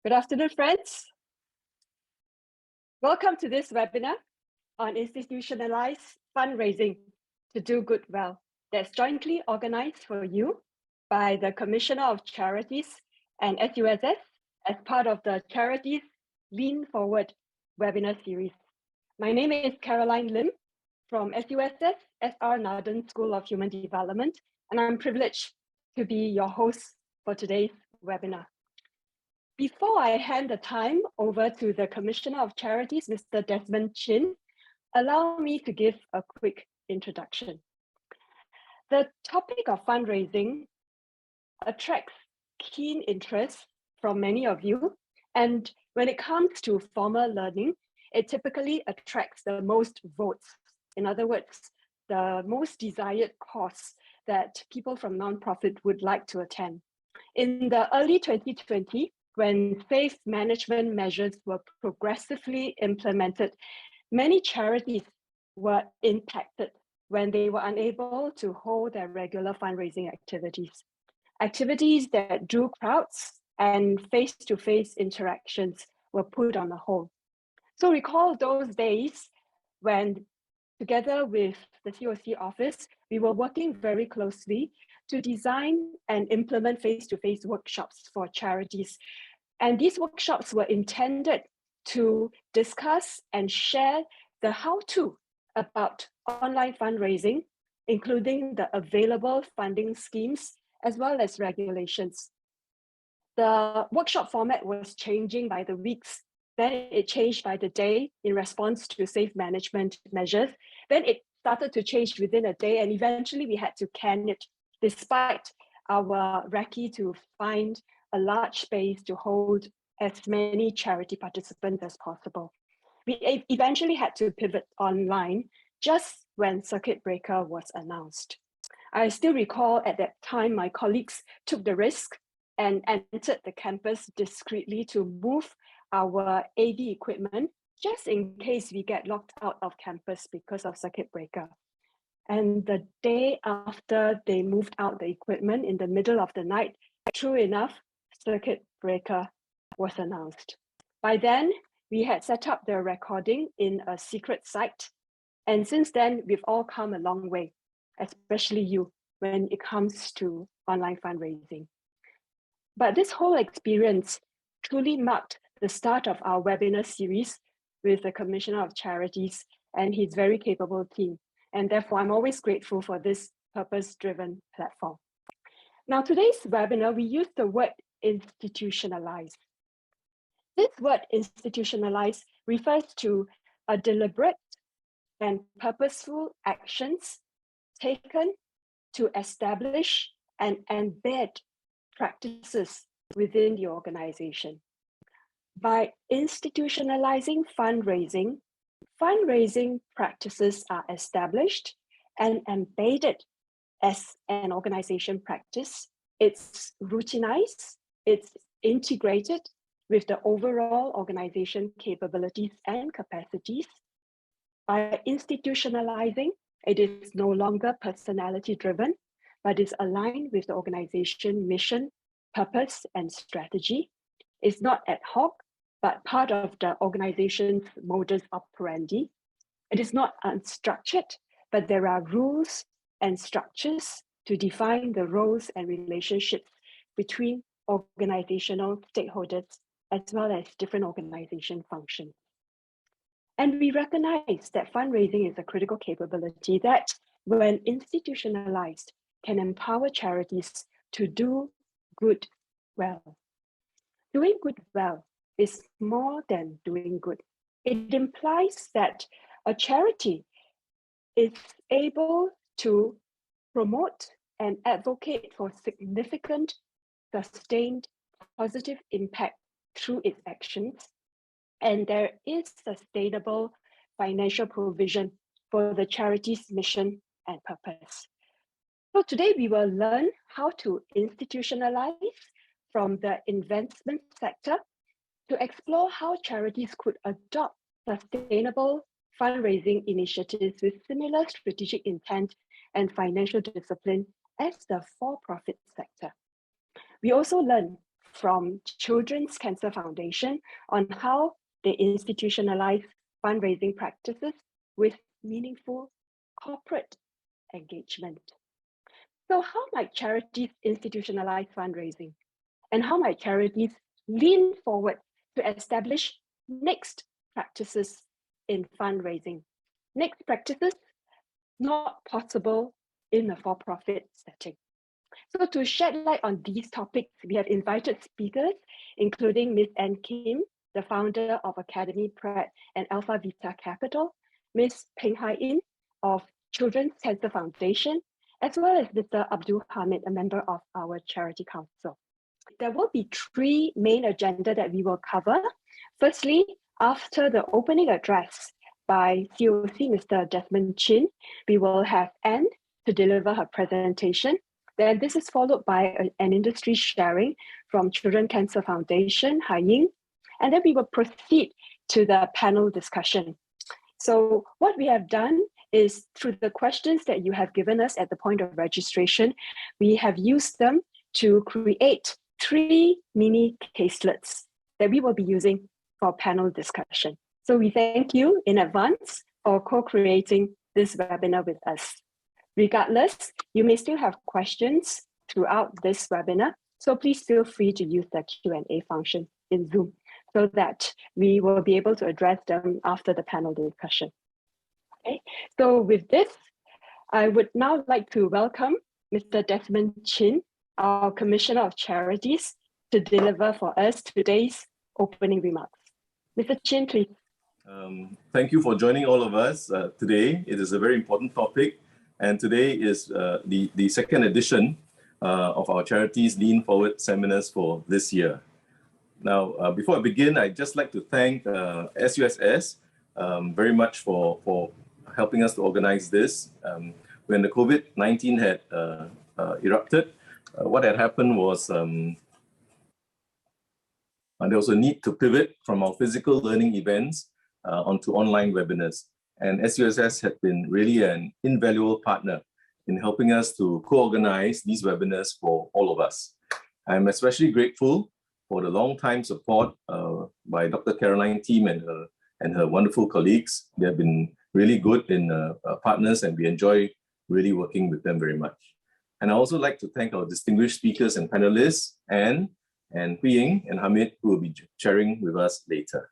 Good afternoon, friends. Welcome to this webinar on Institutionalise Fundraising to Do Good Well that's jointly organized for you by the Commissioner of Charities and SUSS as part of the Charities Lean Forward webinar series. My name is Caroline Lim from SUSS SR Naden School of Human Development, and I'm privileged to be your host for today's webinar. Before I hand the time over to the Commissioner of Charities, Mr. Desmond Chin, allow me to give a quick introduction. The topic of fundraising attracts keen interest from many of you, and when it comes to formal learning, it typically attracts the most votes. In other words, the most desired cause that people from nonprofit would like to attend. In the early 2020, when safe management measures were progressively implemented, many charities were impacted when they were unable to hold their regular fundraising activities. Activities that drew crowds and face-to-face interactions were put on hold. So recall those days when, together with the COC office, we were working very closely to design and implement face-to-face workshops for charities. And these workshops were intended to discuss and share the how-to about online fundraising, including the available funding schemes, as well as regulations. The workshop format was changing by the weeks. Then it changed by the day in response to safe management measures. Then it started to change within a day, and eventually we had to can it, despite our recce to find a large space to hold as many charity participants as possible. We eventually had to pivot online just when circuit breaker was announced. I still recall at that time my colleagues took the risk and entered the campus discreetly to move our AV equipment just in case we get locked out of campus because of circuit breaker. And the day after they moved out the equipment in the middle of the night, true enough, circuit breaker was announced. By then, we had set up the recording in a secret site. And since then, we've all come a long way, especially you, when it comes to online fundraising. But this whole experience truly marked the start of our webinar series with the Commissioner of Charities and his very capable team. And therefore, I'm always grateful for this purpose-driven platform. Now, today's webinar, we use the word institutionalize. This word institutionalize refers to a deliberate and purposeful actions taken to establish and embed practices within the organization. By institutionalizing fundraising, fundraising practices are established and embedded as an organization practice. It's routinized, it's integrated with the overall organization capabilities and capacities. By institutionalizing, it is no longer personality driven, but is aligned with the organization mission, purpose, and strategy. It's not ad hoc, but part of the organization's modus operandi. It is not unstructured, but there are rules and structures to define the roles and relationships between organizational stakeholders as well as different organization functions. And we recognize that fundraising is a critical capability that, when institutionalized, can empower charities to do good well. Doing good well is more than doing good. It implies that a charity is able to promote and advocate for significant, sustained, positive impact through its actions, and there is sustainable financial provision for the charity's mission and purpose. So today we will learn how to institutionalize from the investment sector to explore how charities could adopt sustainable fundraising initiatives with similar strategic intent and financial discipline as the for-profit sector. We also learn from Children's Cancer Foundation on how they institutionalize fundraising practices with meaningful corporate engagement. So how might charities institutionalize fundraising? And how might charities lean forward to establish next practices in fundraising? Next practices not possible in a for-profit setting. So to shed light on these topics, we have invited speakers, including Ms. Ann Kim, the founder of Academy Pratt and Alpha Vita Capital, Ms. Peng Hai In of Children's Cancer Foundation, as well as Mr. Abdul Hamid, a member of our Charity Council. There will be three main agenda that we will cover. Firstly, after the opening address by COC Mr. Desmond Chin, we will have Anne to deliver her presentation. Then this is followed by an industry sharing from Children Cancer Foundation, Hai Ying, and then we will proceed to the panel discussion. So what we have done is through the questions that you have given us at the point of registration, we have used them to create 3 mini caselets that we will be using for panel discussion. So we thank you in advance for co-creating this webinar with us. Regardless, you may still have questions throughout this webinar, so please feel free to use the Q&A function in Zoom so that we will be able to address them after the panel discussion. Okay, so with this, I would now like to welcome Mr. Desmond Chin, our Commissioner of Charities, to deliver for us today's opening remarks. Mr. Chin, please. Thank you for joining all of us today. It is a very important topic, and today is the second edition of our Charities Lean Forward seminars for this year. Now, before I begin, I'd just like to thank SUSS very much for helping us to organize this. When the COVID-19 had erupted, what had happened was there was a need to pivot from our physical learning events onto online webinars. And SUSS had been really an invaluable partner in helping us to co-organize these webinars for all of us. I'm especially grateful for the long-time support by Dr. Caroline Team and her wonderful colleagues. They have been really good in partners, and we enjoy really working with them very much. And I also like to thank our distinguished speakers and panelists, and Hui Ying and Hamid, who will be sharing with us later.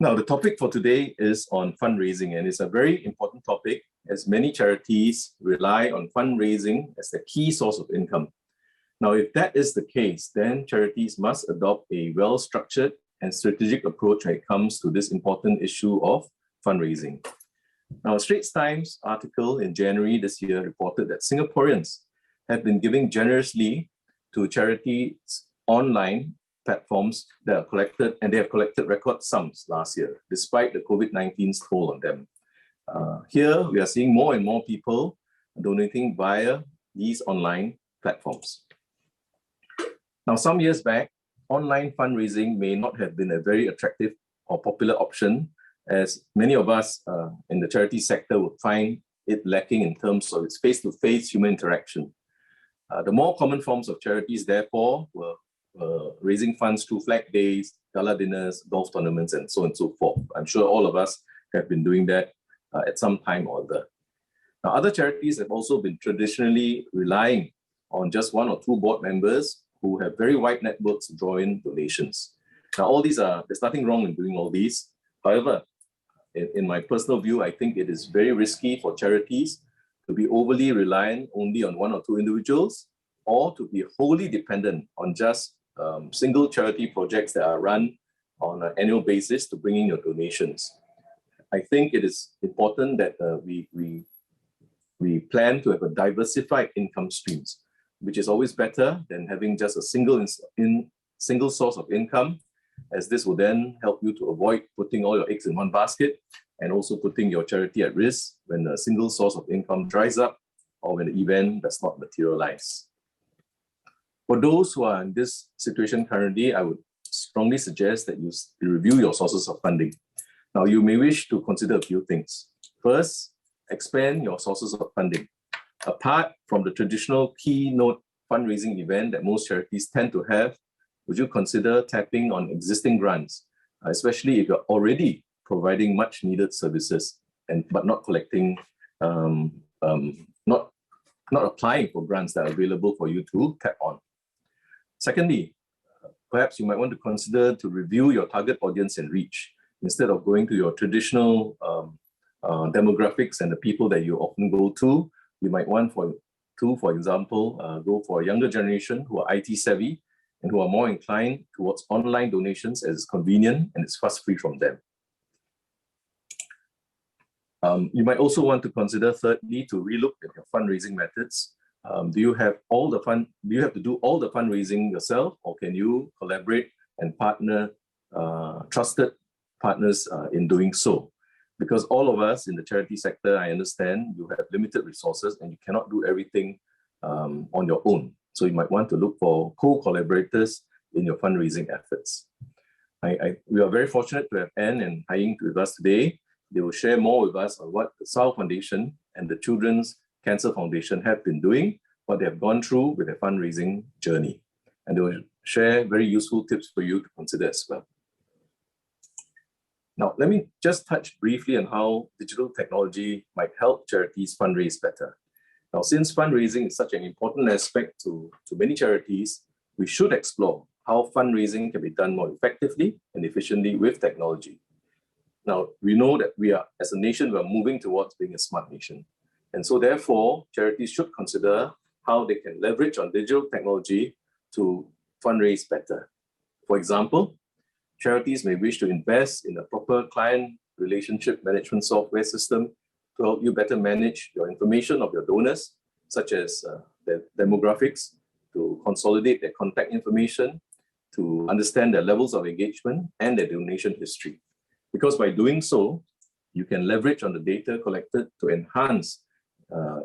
Now, the topic for today is on fundraising, and it's a very important topic as many charities rely on fundraising as the key source of income. Now, if that is the case, then charities must adopt a well-structured and strategic approach when it comes to this important issue of fundraising. Now, a Straits Times article in January this year reported that Singaporeans have been giving generously to charities online platforms that are collected, and they have collected record sums last year, despite the COVID-19's toll on them. Here, we are seeing more and more people donating via these online platforms. Now, some years back, online fundraising may not have been a very attractive or popular option, as many of us in the charity sector would find it lacking in terms of its face-to-face human interaction. The more common forms of charities, therefore, were raising funds through flag days, gala dinners, golf tournaments, and so on and so forth. I'm sure all of us have been doing that at some time or other. Now, other charities have also been traditionally relying on just 1 or 2 board members who have very wide networks to draw in donations. Now, all these there's nothing wrong in doing all these. However, in my personal view, I think it is very risky for charities to be overly reliant only on 1 or 2 individuals, or to be wholly dependent on just single charity projects that are run on an annual basis to bring in your donations. I think it is important that we plan to have a diversified income streams, which is always better than having just a single source of income, as this will then help you to avoid putting all your eggs in one basket and also putting your charity at risk when a single source of income dries up or when the event does not materialize. For those who are in this situation currently, I would strongly suggest that you review your sources of funding. Now, you may wish to consider a few things. First, expand your sources of funding. Apart from the traditional keynote fundraising event that most charities tend to have, would you consider tapping on existing grants, especially if you're already providing much needed services but not collecting, not applying for grants that are available for you to tap on? Secondly, perhaps you might want to consider to review your target audience and reach. Instead of going to your traditional demographics and the people that you often go to, you might want for example, go for a younger generation who are IT savvy and who are more inclined towards online donations as it's convenient and it's fuss-free from them. You might also want to consider, thirdly, to relook at your fundraising methods. Do you have to do all the fundraising yourself, or can you collaborate and partner, trusted partners in doing so? Because all of us in the charity sector, I understand you have limited resources and you cannot do everything on your own. So you might want to look for co-collaborators in your fundraising efforts. We are very fortunate to have Anne and Hai-Ying with us today. They will share more with us on what the SAL Foundation and the Children's Cancer Foundation have been doing, what they have gone through with their fundraising journey. And they will share very useful tips for you to consider as well. Now, let me just touch briefly on how digital technology might help charities fundraise better. Now, since fundraising is such an important aspect to many charities, we should explore how fundraising can be done more effectively and efficiently with technology. Now, we know that as a nation, we are moving towards being a smart nation. And so therefore, charities should consider how they can leverage on digital technology to fundraise better. For example, charities may wish to invest in a proper client relationship management software system to help you better manage your information of your donors, such as their demographics, to consolidate their contact information, to understand their levels of engagement and their donation history. Because by doing so, you can leverage on the data collected to enhance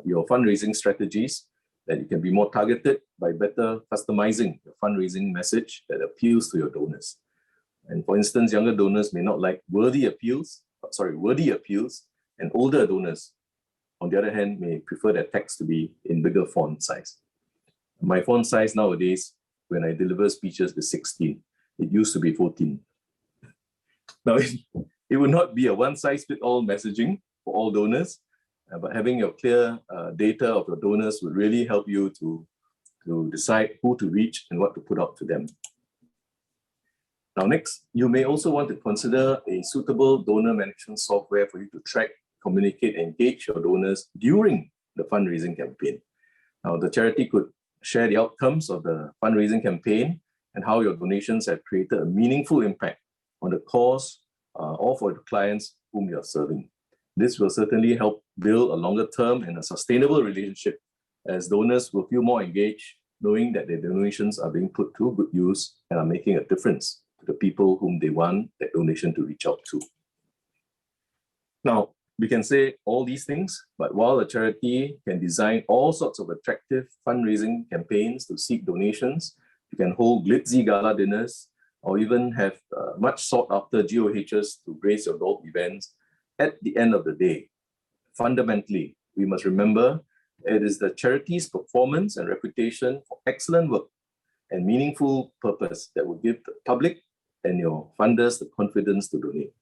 your fundraising strategies, that you can be more targeted by better customizing your fundraising message that appeals to your donors. And for instance, younger donors may not like wordy appeals, and older donors, on the other hand, may prefer their text to be in bigger font size. My font size nowadays, when I deliver speeches, is 16. It used to be 14. Now, it would not be a one-size-fits-all messaging for all donors, but having your clear data of your donors would really help you to decide who to reach and what to put out to them. Now, next, you may also want to consider a suitable donor management software for you to track, communicate, and engage your donors during the fundraising campaign. Now, the charity could share the outcomes of the fundraising campaign and how your donations have created a meaningful impact on the cause or for the clients whom you are serving. This will certainly help build a longer term and a sustainable relationship, as donors will feel more engaged, knowing that their donations are being put to good use and are making a difference to the people whom they want that donation to reach out to. Now, we can say all these things, but while a charity can design all sorts of attractive fundraising campaigns to seek donations, you can hold glitzy gala dinners, or even have much sought after GOHs to grace your golf events. At the end of the day, fundamentally, we must remember it is the charity's performance and reputation for excellent work and meaningful purpose that will give the public and your funders the confidence to donate.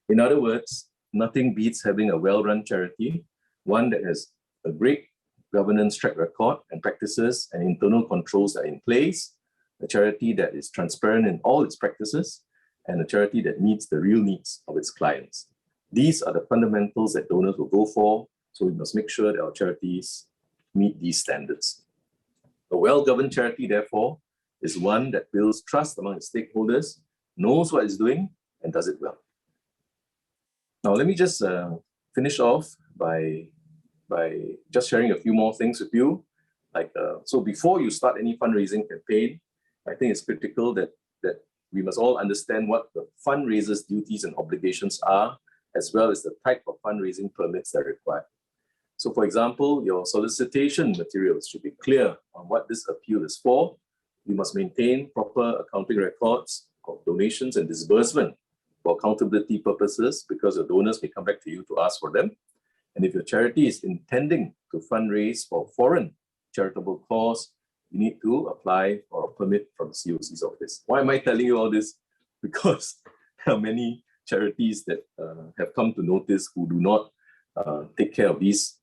In other words, nothing beats having a well-run charity, one that has a great governance track record and practices and internal controls that are in place, a charity that is transparent in all its practices, and a charity that meets the real needs of its clients. These are the fundamentals that donors will go for, so we must make sure that our charities meet these standards. A well-governed charity, therefore, is one that builds trust among its stakeholders, knows what it's doing, and does it well. Now, let me just finish off by just sharing a few more things with you. So before you start any fundraising campaign, I think it's critical that we must all understand what the fundraiser's duties and obligations are, as well as the type of fundraising permits that are required. So for example, your solicitation materials should be clear on what this appeal is for. You must maintain proper accounting records of donations and disbursement for accountability purposes, because your donors may come back to you to ask for them. And if your charity is intending to fundraise for foreign charitable cause, you need to apply for a permit from the COC's office. Why am I telling you all this? Because there are many charities that have come to notice who do not take care of these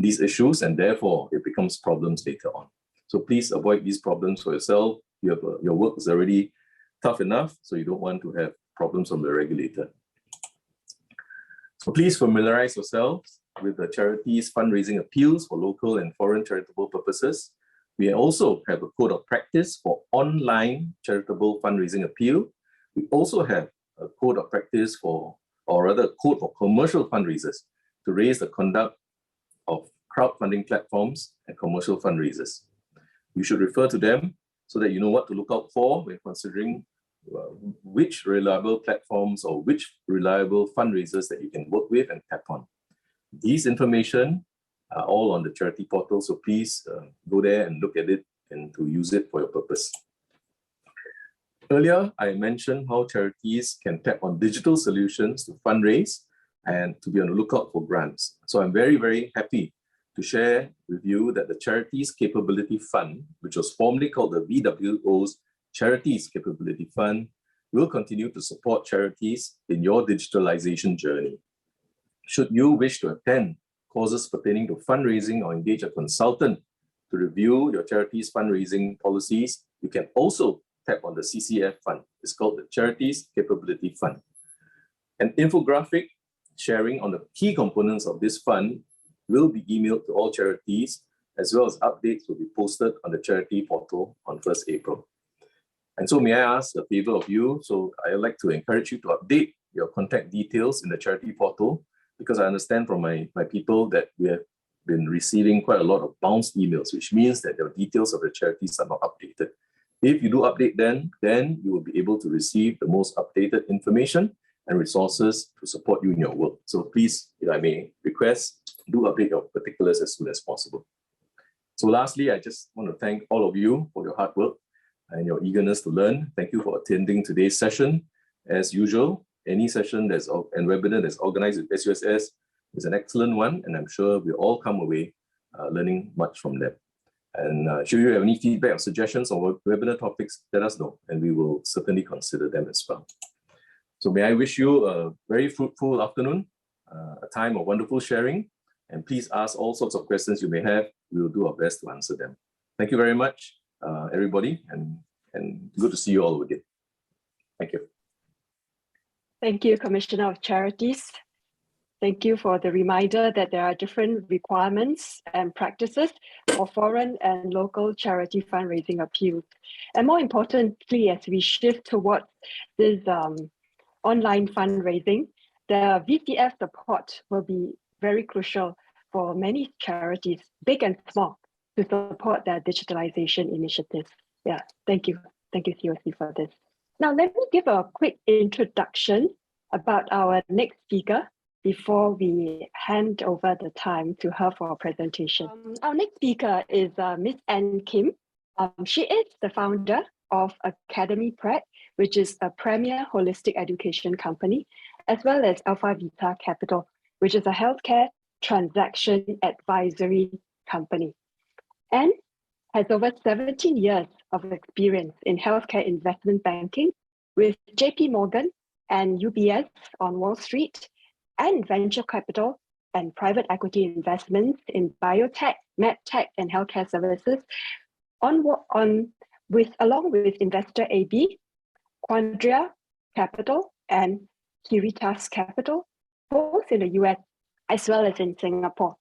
issues, and therefore it becomes problems later on. So please avoid these problems for yourself. Your work is already tough enough, so you don't want to have problems from the regulator. So please familiarize yourselves with the charities' fundraising appeals for local and foreign charitable purposes. We also have a code of practice for online charitable fundraising appeal. We also have a code of practice for, or rather a code for commercial fundraisers to raise the conduct of crowdfunding platforms and commercial fundraisers. You should refer to them so that you know what to look out for when considering which reliable platforms or which reliable fundraisers that you can work with and tap on. These information are all on the charity portal, so please go there and look at it and to use it for your purpose. Earlier, I mentioned how charities can tap on digital solutions to fundraise and to be on the lookout for grants. So I'm very, very happy to share with you that the Charities Capability Fund, which was formerly called the VWO's Charities Capability Fund, will continue to support charities in your digitalization journey. Should you wish to attend courses pertaining to fundraising or engage a consultant to review your charity's fundraising policies, you can also tap on the CCF fund. It's called the Charities Capability Fund. An infographic sharing on the key components of this fund will be emailed to all charities, as well as updates will be posted on the charity portal on 1st April. And so may I ask a favor of you? So I'd like to encourage you to update your contact details in the charity portal, because I understand from my people that we have been receiving quite a lot of bounced emails, which means that your details of the charities are not updated. If you do update then you will be able to receive the most updated information and resources to support you in your work. So please, if I may request, do update your particulars as soon as possible. So lastly, I just want to thank all of you for your hard work and your eagerness to learn. Thank you for attending today's session. As usual, any session and webinar that's organized with SUSS is an excellent one, and I'm sure we'll all come away learning much from them. And should you have any feedback or suggestions on webinar topics, let us know, and we will certainly consider them as well. So may I wish you a very fruitful afternoon, a time of wonderful sharing, and please ask all sorts of questions you may have. We will do our best to answer them. Thank you very much, everybody, and good to see you all again. Thank you. Thank you, Commissioner of Charities. Thank you for the reminder that there are different requirements and practices for foreign and local charity fundraising appeals. And more importantly, as we shift towards this online fundraising, the VCF support will be very crucial for many charities, big and small, to support their digitalization initiatives. Yeah, thank you. Thank you, COC, for this. Now, let me give a quick introduction about our next speaker before we hand over the time to her for a presentation. Our next speaker is Ms. Ann Kim. She is the founder of Academy Pratt, which is a premier holistic education company, as well as Alpha Vita Capital, which is a healthcare transaction advisory company. Ann has over 17 years of experience in healthcare investment banking with JP Morgan and UBS on Wall Street, and venture capital and private equity investments in biotech, medtech, and healthcare services, along with Investor AB, Quandria Capital, and Kiritas Capital, both in the US as well as in Singapore.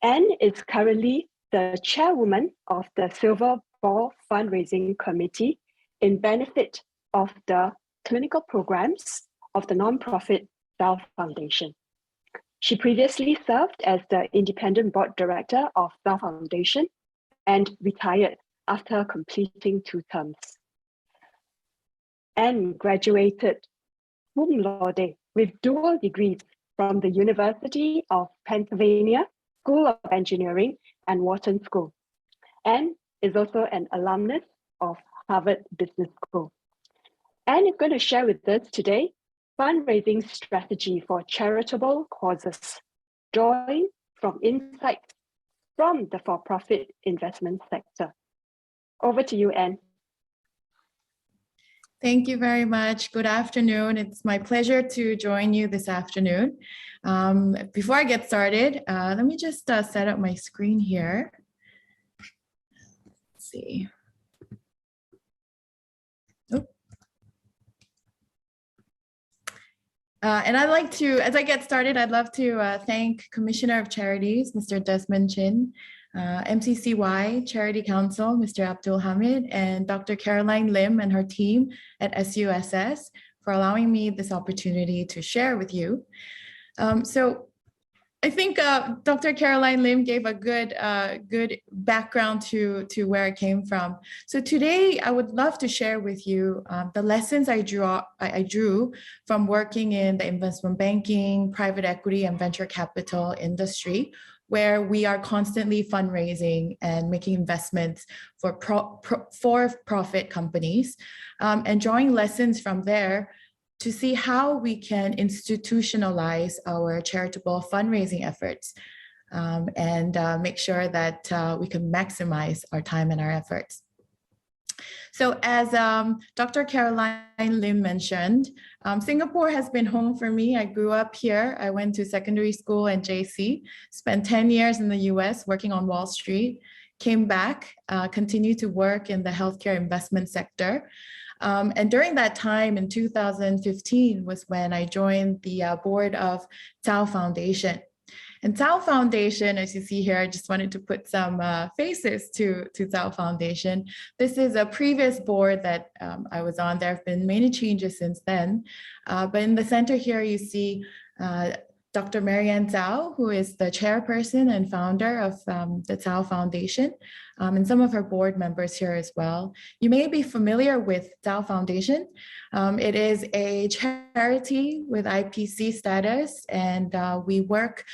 Ann is currently the chairwoman of the Silver Ball Fundraising Committee in benefit of the clinical programs of the nonprofit Bell Foundation. She previously served as the independent board director of Bell Foundation and retired after completing 2 terms. Ann graduated cum laude with dual degrees from the University of Pennsylvania School of Engineering and Wharton School. Ann is also an alumnus of Harvard Business School. Ann is going to share with us today fundraising strategy for charitable causes, drawing from insights from the for-profit investment sector. Over to you, Anne. Thank you very much. Good afternoon. It's my pleasure to join you this afternoon. Before I get started, let me just set up my screen here. Let's see. And I'd like to, as I get started, I'd love to thank Commissioner of Charities, Mr. Desmond Chin, MCCY Charity Council, Mr. Abdul Hamid, and Dr. Caroline Lim and her team at SUSS for allowing me this opportunity to share with you. So I think Dr. Caroline Lim gave a good background to where I came from. So today I would love to share with you the lessons I drew from working in the investment banking, private equity, and venture capital industry, where we are constantly fundraising and making investments for for-profit companies, and drawing lessons from there to see how we can institutionalize our charitable fundraising efforts, and make sure that we can maximize our time and our efforts. So as Dr. Caroline Lim mentioned, Singapore has been home for me. I grew up here. I went to secondary school and JC, spent 10 years in the US working on Wall Street, came back, continued to work in the healthcare investment sector. And during that time in 2015 was when I joined the board of Tao Foundation. And Tao Foundation, as you see here, I just wanted to put some faces to Tao Foundation. This is a previous board that I was on. There have been many changes since then. But in the center here, you see Dr. Marianne Zhao, who is the chairperson and founder of the Tao Foundation, and some of her board members here as well. You may be familiar with Tao Foundation. It is a charity with IPC status, and we work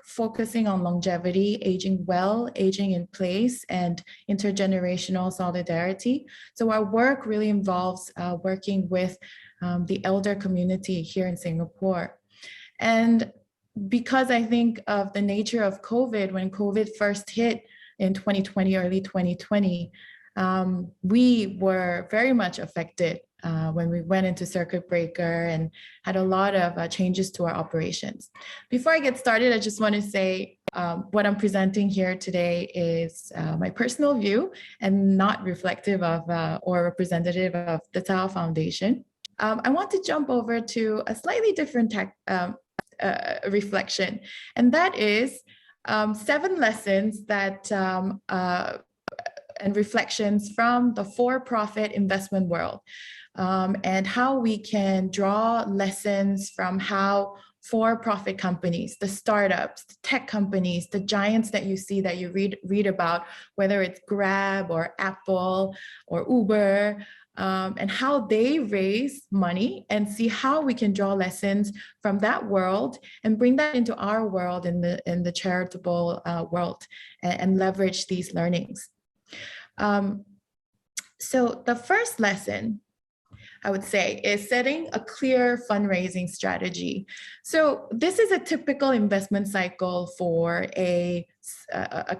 focusing on longevity, aging well, aging in place, and intergenerational solidarity. So our work really involves working with the elder community here in Singapore. And because I think of the nature of COVID, when COVID first hit in 2020, early 2020, we were very much affected when we went into circuit breaker and had a lot of changes to our operations. Before I get started, I just want to say what I'm presenting here today is my personal view and not reflective of or representative of the Tao Foundation. I want to jump over to a slightly different reflection, and that is 7 lessons that and reflections from the for-profit investment world, and how we can draw lessons from how for-profit companies, the startups, the tech companies, the giants that you see that you read about, whether it's Grab or Apple or Uber, and how they raise money, and see how we can draw lessons from that world and bring that into our world in the charitable world, and leverage these learnings. So the first lesson, I would say, is setting a clear fundraising strategy. So this is a typical investment cycle for a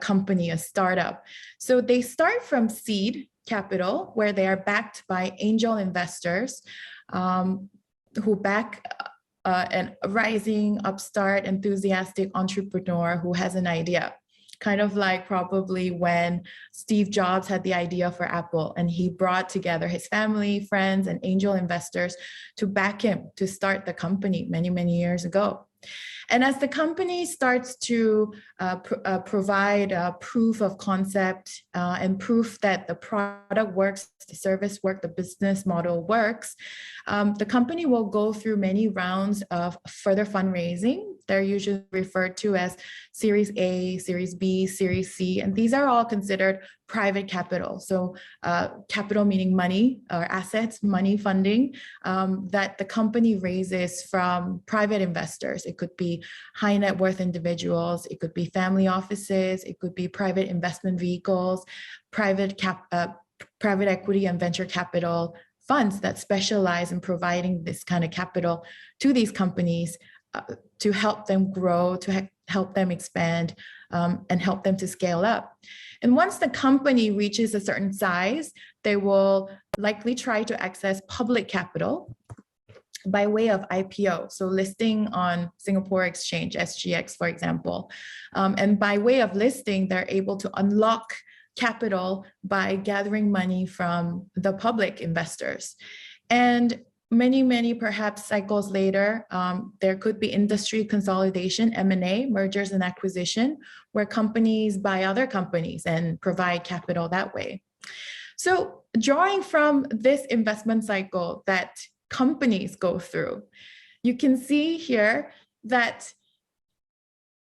company, a startup. So they start from seed capital, where they are backed by angel investors who back a rising upstart enthusiastic entrepreneur who has an idea. Kind of like probably when Steve Jobs had the idea for Apple, and he brought together his family, friends, and angel investors to back him to start the company many, many years ago. And as the company starts to provide proof of concept and proof that the product works, the service works, the business model works, the company will go through many rounds of further fundraising. They're usually referred to as Series A, Series B, Series C, and these are all considered private capital. So capital meaning money or assets, money funding that the company raises from private investors. It could be high net worth individuals, it could be family offices, it could be private investment vehicles, private equity and venture capital funds that specialize in providing this kind of capital to these companies to help them grow, to help them expand, and help them to scale up. And once the company reaches a certain size, they will likely try to access public capital by way of IPO, so listing on Singapore Exchange, SGX, for example. And by way of listing, they're able to unlock capital by gathering money from the public investors. And many perhaps cycles later, there could be industry consolidation, M&A, mergers and acquisition, where companies buy other companies and provide capital that way. So drawing from this investment cycle that companies go through, you can see here that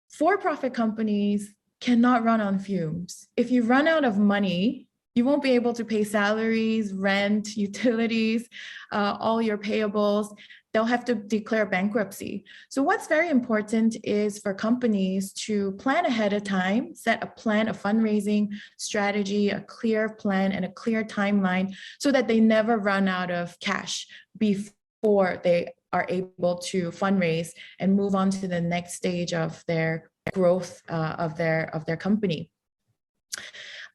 for-profit companies cannot run on fumes. If you run out of money, you won't be able to pay salaries, rent, utilities, all your payables. They'll have to declare bankruptcy. So what's very important is for companies to plan ahead of time, set a plan, a fundraising strategy, a clear plan and a clear timeline so that they never run out of cash before they are able to fundraise and move on to the next stage of their growth of their company.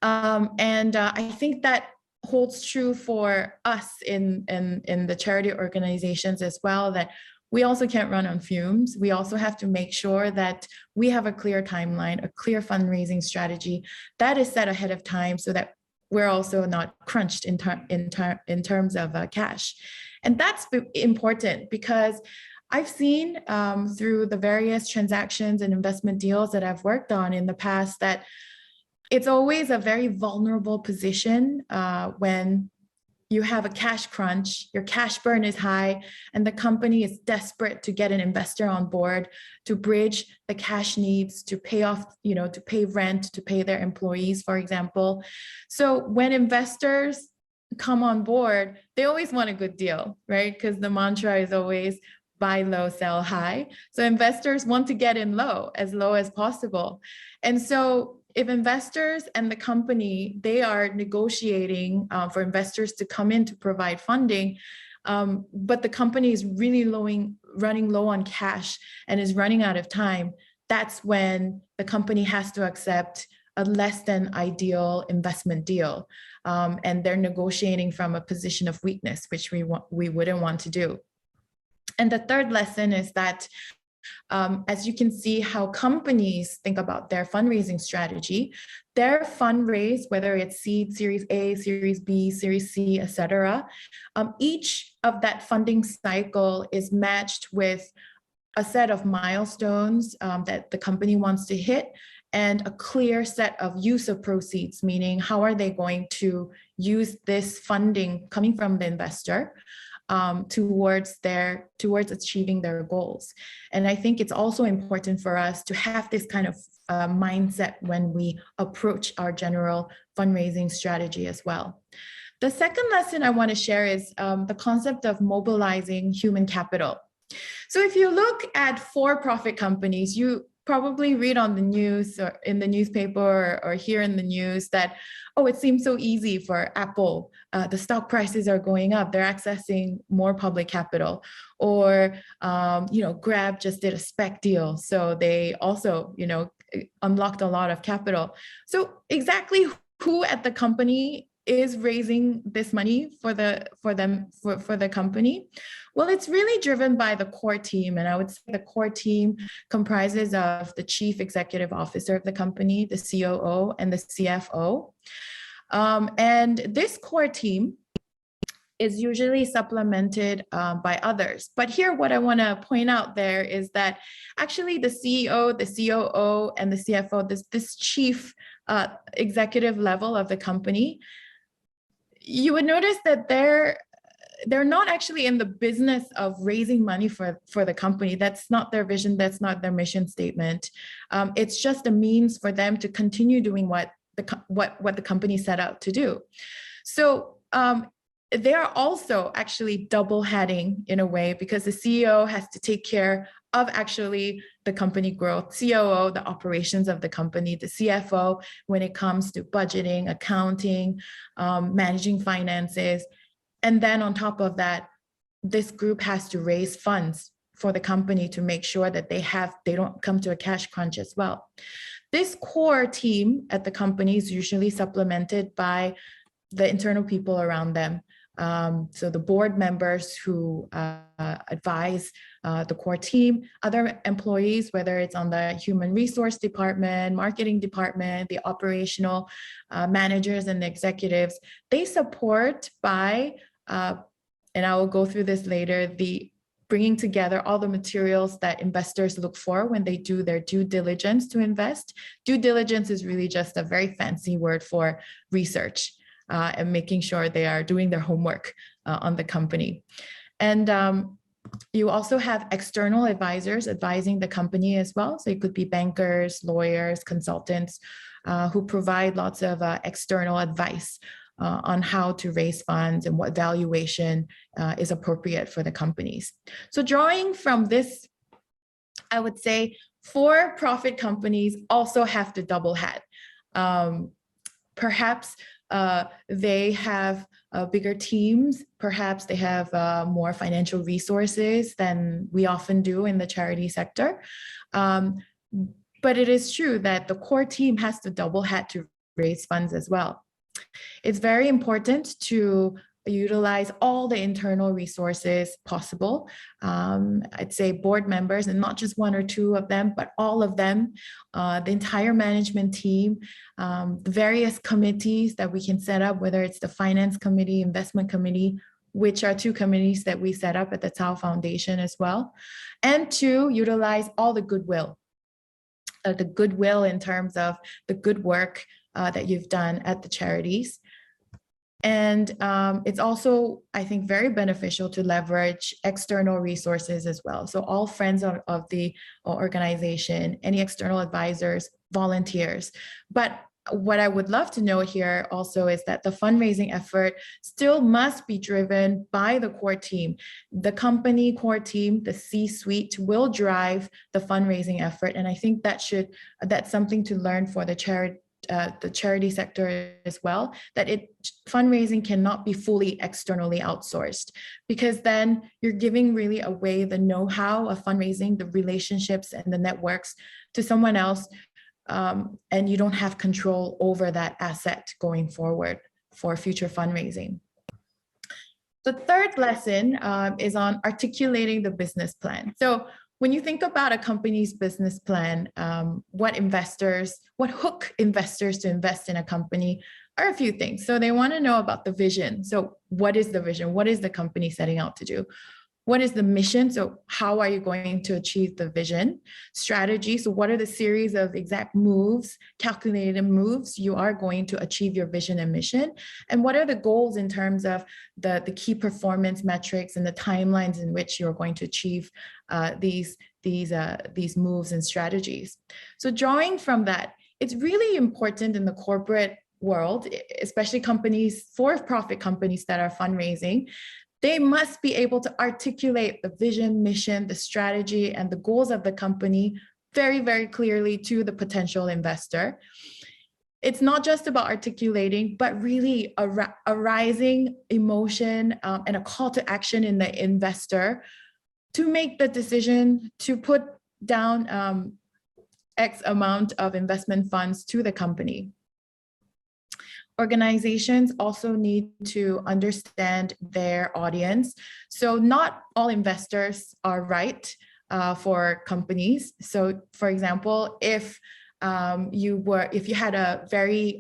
I think that holds true for us in the charity organizations as well, that we also can't run on fumes. We also have to make sure that we have a clear timeline, a clear fundraising strategy that is set ahead of time so that we're also not crunched in terms of cash. And that's important because I've seen through the various transactions and investment deals that I've worked on in the past that it's always a very vulnerable position when you have a cash crunch, your cash burn is high, and the company is desperate to get an investor on board to bridge the cash needs, to pay off, to pay rent, to pay their employees, for example. So when investors come on board, they always want a good deal, right? Because the mantra is always buy low, sell high. So investors want to get in low as possible. And so if investors and the company, they are negotiating for investors to come in to provide funding, but the company is really running low on cash and is running out of time, that's when the company has to accept a less than ideal investment deal. And they're negotiating from a position of weakness, which we wouldn't want to do. And the third lesson is that as you can see how companies think about their fundraising strategy, their fundraise, whether it's seed, Series A, Series B, Series C, etc., each of that funding cycle is matched with a set of milestones that the company wants to hit and a clear set of use of proceeds, meaning how are they going to use this funding coming from the investor towards achieving their goals. And I think it's also important for us to have this kind of mindset when we approach our general fundraising strategy as well. The second lesson I want to share is the concept of mobilizing human capital. So if you look at for-profit companies, you probably read on the news or in the newspaper or hear in the news that, oh, it seems so easy for Apple. The stock prices are going up. They're accessing more public capital. Or, Grab just did a SPAC deal. So they also, unlocked a lot of capital. So exactly who at the company is raising this money for the company? Well, it's really driven by the core team. And I would say the core team comprises of the chief executive officer of the company, the COO, and the CFO. And this core team is usually supplemented by others. But here, what I want to point out there is that actually the CEO, the COO, and the CFO, this chief executive level of the company, you would notice that they're not actually in the business of raising money for the company. That's not their vision. That's not their mission statement. It's just a means for them to continue doing what the company set out to do. So they are also actually double heading in a way, because the CEO has to take care of actually the company growth, COO, the operations of the company, the CFO, when it comes to budgeting, accounting, managing finances. And then on top of that, this group has to raise funds for the company to make sure that they don't come to a cash crunch as well. This core team at the company is usually supplemented by the internal people around them. So the board members who advise the core team, other employees, whether it's on the human resource department, marketing department, the operational managers and the executives, they support by, and I will go through this later, the bringing together all the materials that investors look for when they do their due diligence to invest. Due diligence is really just a very fancy word for research. And making sure they are doing their homework on the company. And you also have external advisors advising the company as well. So it could be bankers, lawyers, consultants who provide lots of external advice on how to raise funds and what valuation is appropriate for the companies. So drawing from this, I would say for-profit companies also have to double hat. Perhaps they have bigger teams. Perhaps they have more financial resources than we often do in the charity sector. But it is true that the core team has to double hat to raise funds as well. It's very important to utilize all the internal resources possible. I'd say board members, and not just one or two of them, but all of them, the entire management team, the various committees that we can set up, whether it's the finance committee, investment committee, which are two committees that we set up at the Tao Foundation as well, and to utilize all the goodwill in terms of the good work that you've done at the charities. And it's also, I think, very beneficial to leverage external resources as well. So all friends of the organization, any external advisors, volunteers. But what I would love to note here also is that the fundraising effort still must be driven by the core team. The company core team, the C-suite, will drive the fundraising effort. And I think that's something to learn for the charity sector as well, that fundraising cannot be fully externally outsourced, because then you're giving really away the know-how of fundraising, the relationships and the networks to someone else, and you don't have control over that asset going forward for future fundraising. The third lesson is on articulating the business plan. So when you think about a company's business plan, what hook investors to invest in a company are a few things. So they want to know about the vision. So what is the vision? What is the company setting out to do? What is the mission? So how are you going to achieve the vision? Strategy. So what are the series of exact moves, calculated moves you are going to achieve your vision and mission? And what are the goals in terms of the key performance metrics and the timelines in which you're going to achieve these moves and strategies? So drawing from that, it's really important in the corporate world, especially companies, for-profit companies that are fundraising, they must be able to articulate the vision, mission, the strategy, and the goals of the company very, very clearly to the potential investor. It's not just about articulating, but really a rising emotion and a call to action in the investor to make the decision to put down X amount of investment funds to the company. Organizations also need to understand their audience. So not all investors are right for companies. So for example, if you had a very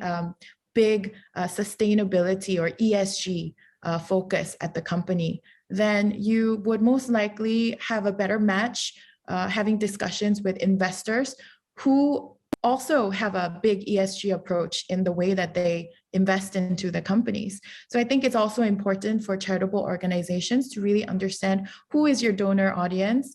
big sustainability or ESG focus at the company, then you would most likely have a better match having discussions with investors who also have a big ESG approach in the way that they invest into the companies. So I think it's also important for charitable organizations to really understand who is your donor audience,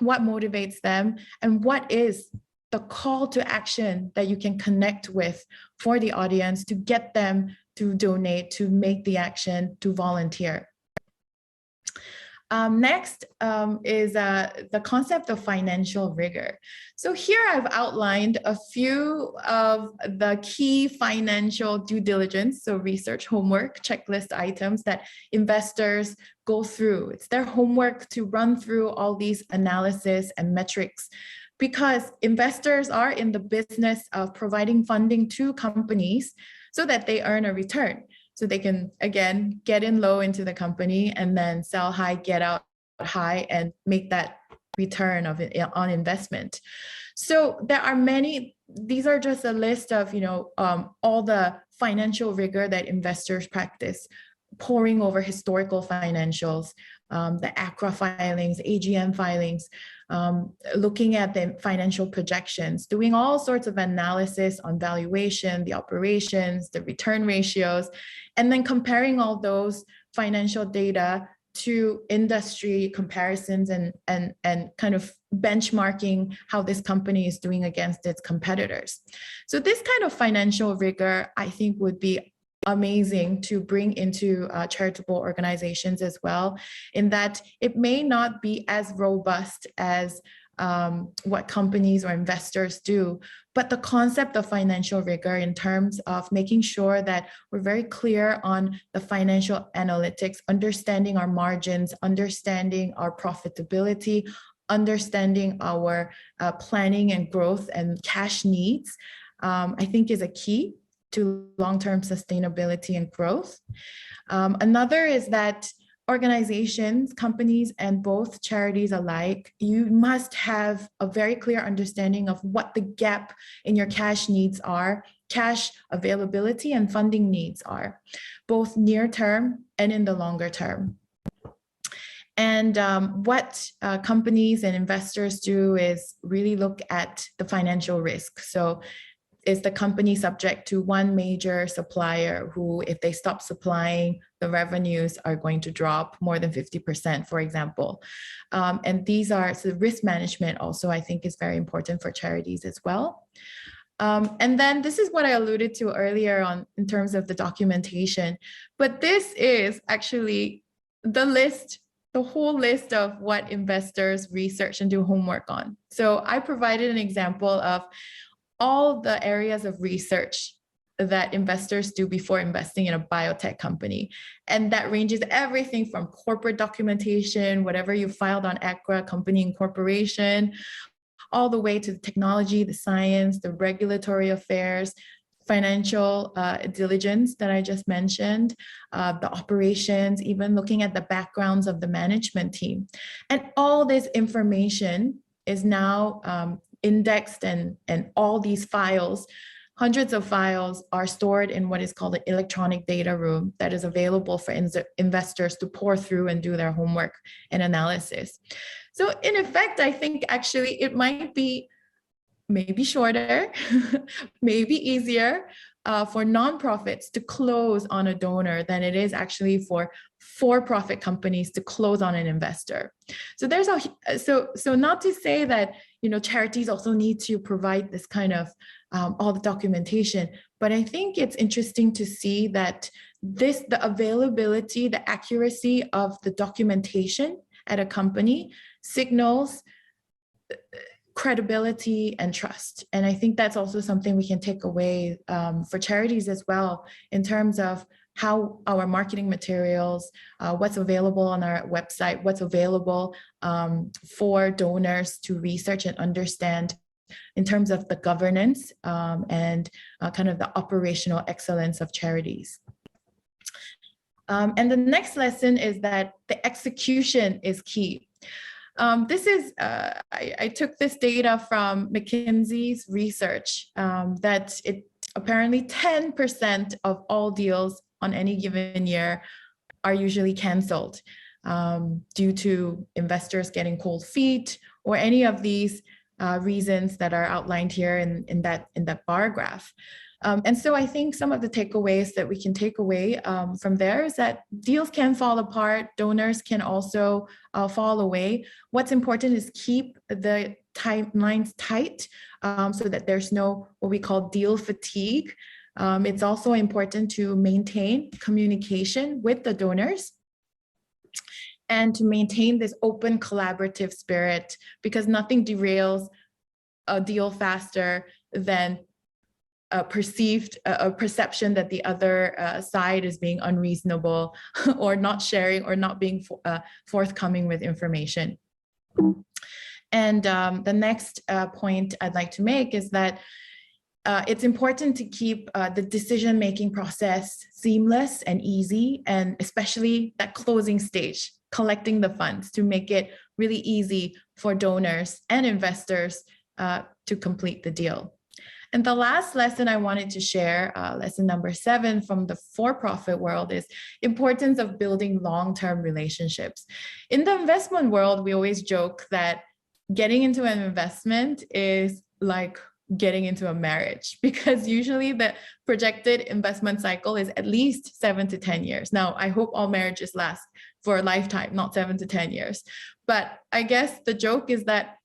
what motivates them, and what is the call to action that you can connect with for the audience to get them to donate, to make the action, to volunteer. Next is the concept of financial rigor. So here I've outlined a few of the key financial due diligence, so research homework, checklist items that investors go through. It's their homework to run through all these analysis and metrics, because investors are in the business of providing funding to companies so that they earn a return. So they can, again, get in low into the company and then sell high, get out high, and make that return of it on investment. So there are many, these are just a list of, all the financial rigor that investors practice, poring over historical financials, the ACRA filings, AGM filings, looking at the financial projections, doing all sorts of analysis on valuation, the operations, the return ratios, and then comparing all those financial data to industry comparisons and kind of benchmarking how this company is doing against its competitors. So this kind of financial rigor, I think, would be amazing to bring into charitable organizations as well, in that it may not be as robust as what companies or investors do, but the concept of financial rigor in terms of making sure that we're very clear on the financial analytics, understanding our margins, understanding our profitability, understanding our planning and growth and cash needs, I think is a key to long-term sustainability and growth. Another is that organizations, companies, and both charities alike, you must have a very clear understanding of what the gap in your cash needs are, cash availability and funding needs are, both near term and in the longer term. And what companies and investors do is really look at the financial risk. So is the company subject to one major supplier who, if they stop supplying, the revenues are going to drop more than 50%, for example? And these are, so risk management also, I think, is very important for charities as well. And then this is what I alluded to earlier on in terms of the documentation, but this is actually the list, the whole list of what investors research and do homework on. So I provided an example of all the areas of research that investors do before investing in a biotech company. And that ranges everything from corporate documentation, whatever you filed on ACRA, company incorporation, all the way to the technology, the science, the regulatory affairs, financial diligence that I just mentioned, the operations, even looking at the backgrounds of the management team. And all this information is now indexed, and all these files, hundreds of files, are stored in what is called an electronic data room that is available for investors to pour through and do their homework and analysis. So in effect, I think actually it might be maybe shorter, maybe easier for nonprofits to close on a donor than it is actually for for-profit companies to close on an investor. So there's so not to say that charities also need to provide this kind of all the documentation, but I think it's interesting to see that the availability, the accuracy of the documentation at a company signals credibility and trust. And I think that's also something we can take away for charities as well, in terms of how our marketing materials, what's available on our website, what's available for donors to research and understand in terms of the governance and kind of the operational excellence of charities. And the next lesson is that the execution is key. This is, I took this data from McKinsey's research that apparently 10% of all deals on any given year are usually canceled due to investors getting cold feet or any of these reasons that are outlined here in that bar graph. And so I think some of the takeaways that we can take away from there is that deals can fall apart, donors can also fall away. What's important is keep the timelines tight so that there's no what we call deal fatigue. It's also important to maintain communication with the donors. and to maintain this open collaborative spirit, because nothing derails a deal faster than a perception that the other side is being unreasonable or not sharing or not being forthcoming with information. And the next point I'd like to make is that it's important to keep the decision-making process seamless and easy, and especially that closing stage, collecting the funds, to make it really easy for donors and investors to complete the deal. And the last lesson I wanted to share, lesson number 7 from the for-profit world, is importance of building long-term relationships. In the investment world, we always joke that getting into an investment is like getting into a marriage, because usually the projected investment cycle is at least 7 to 10 years. Now, I hope all marriages last for a lifetime, not 7 to 10 years. But I guess the joke is that,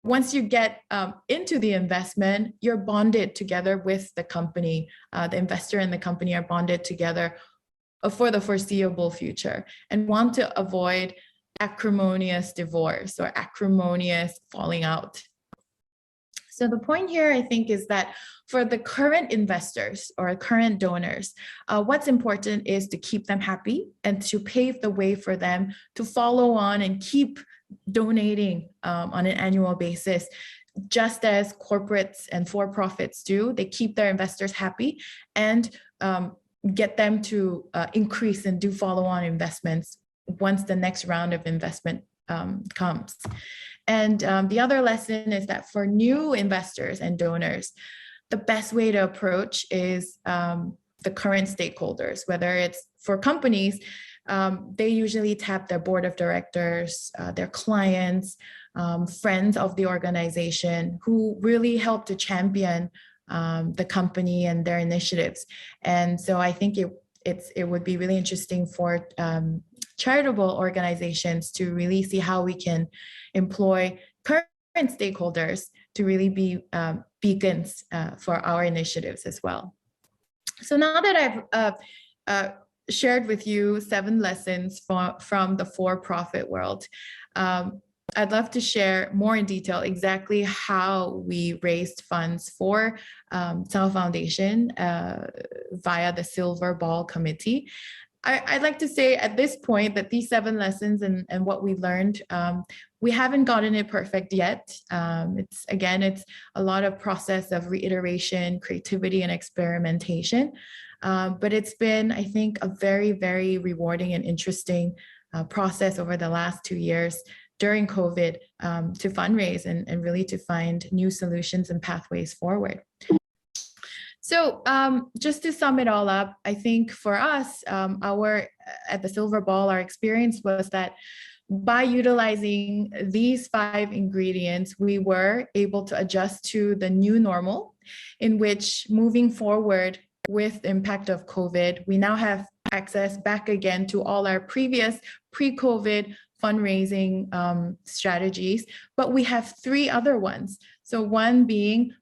once you get into the investment, you're bonded together with the company. The investor and the company are bonded together for the foreseeable future, and want to avoid acrimonious divorce or acrimonious falling out. So the point here, I think, is that for the current investors or current donors, what's important is to keep them happy and to pave the way for them to follow on and keep donating on an annual basis, just as corporates and for-profits do. They keep their investors happy and get them to increase and do follow-on investments once the next round of investment comes. And the other lesson is that for new investors and donors, the best way to approach is the current stakeholders, whether it's for companies. They usually tap their board of directors, their clients, friends of the organization, who really help to champion the company and their initiatives. And so I think it would be really interesting for charitable organizations to really see how we can employ current stakeholders to really be beacons for our initiatives as well. So now that I've shared with you 7 lessons from the for-profit world, I'd love to share more in detail exactly how we raised funds for Sao Foundation via the Silver Ball Committee. I'd like to say at this point that these 7 lessons and what we learned, we haven't gotten it perfect yet. It's a lot of process of reiteration, creativity, and experimentation. But it's been, I think, a very, very rewarding and interesting process over the last 2 years during COVID to fundraise and really to find new solutions and pathways forward. So just to sum it all up, I think for us, at the Silver Ball, our experience was that by utilizing these 5 ingredients, we were able to adjust to the new normal, in which moving forward with the impact of COVID, we now have access back again to all our previous pre-COVID fundraising strategies, but we have 3 other ones. So one being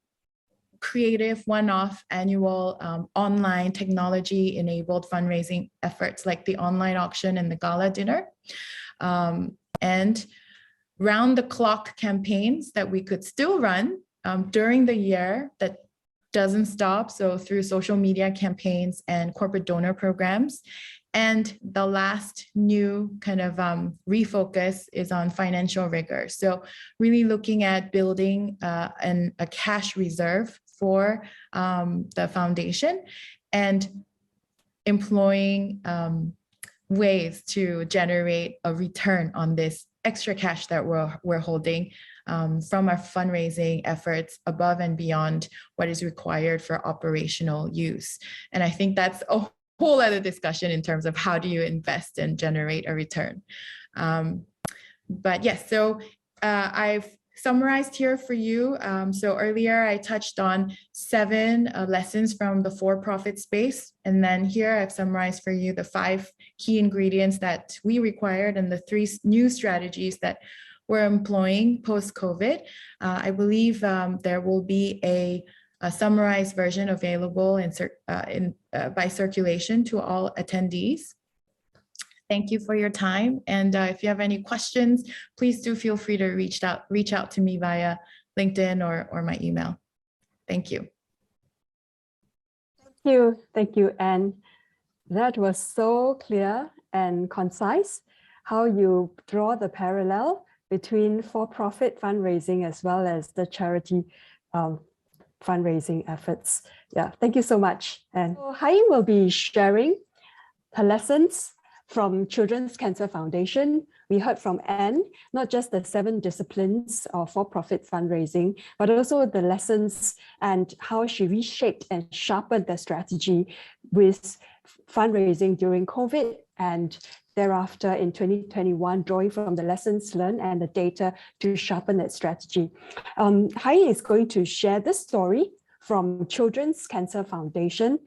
creative one-off annual online technology-enabled fundraising efforts like the online auction and the gala dinner, and round-the-clock campaigns that we could still run during the year that doesn't stop, so through social media campaigns and corporate donor programs. And the last new kind of refocus is on financial rigor. So really looking at building a cash reserve for the foundation and employing ways to generate a return on this extra cash that we're holding from our fundraising efforts above and beyond what is required for operational use. And I think that's a whole other discussion in terms of how do you invest and generate a return. But yes, so I've summarized here for you. So earlier I touched on 7 lessons from the for-profit space. And then here I've summarized for you the 5 key ingredients that we required and the 3 new strategies that we're employing post-COVID. I believe there will be a summarized version available by circulation to all attendees. Thank you for your time. And if you have any questions, please do feel free to reach out to me via LinkedIn or my email. Thank you. Thank you, Anne. That was so clear and concise, how you draw the parallel between for-profit fundraising as well as the charity fundraising efforts. Yeah, thank you so much. And so Hai will be sharing her lessons from Children's Cancer Foundation. We heard from Anne, not just the 7 disciplines of for-profit fundraising, but also the lessons and how she reshaped and sharpened the strategy with fundraising during COVID and thereafter in 2021, drawing from the lessons learned and the data to sharpen that strategy. Hai is going to share this story from Children's Cancer Foundation,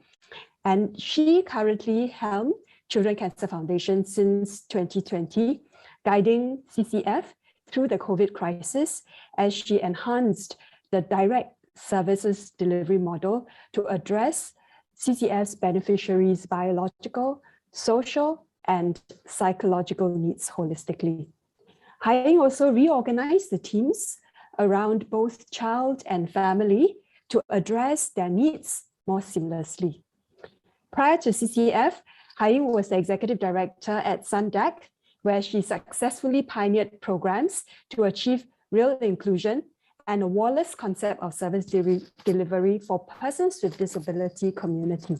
and she currently helmed Children's Cancer Foundation since 2020, guiding CCF through the COVID crisis as she enhanced the direct services delivery model to address CCF's beneficiaries' biological, social, and psychological needs holistically. Hai also reorganized the teams around both child and family to address their needs more seamlessly. Prior to CCF, Hai was the executive director at Sundac, where she successfully pioneered programs to achieve real inclusion and a wall-less concept of service delivery for persons with disability community.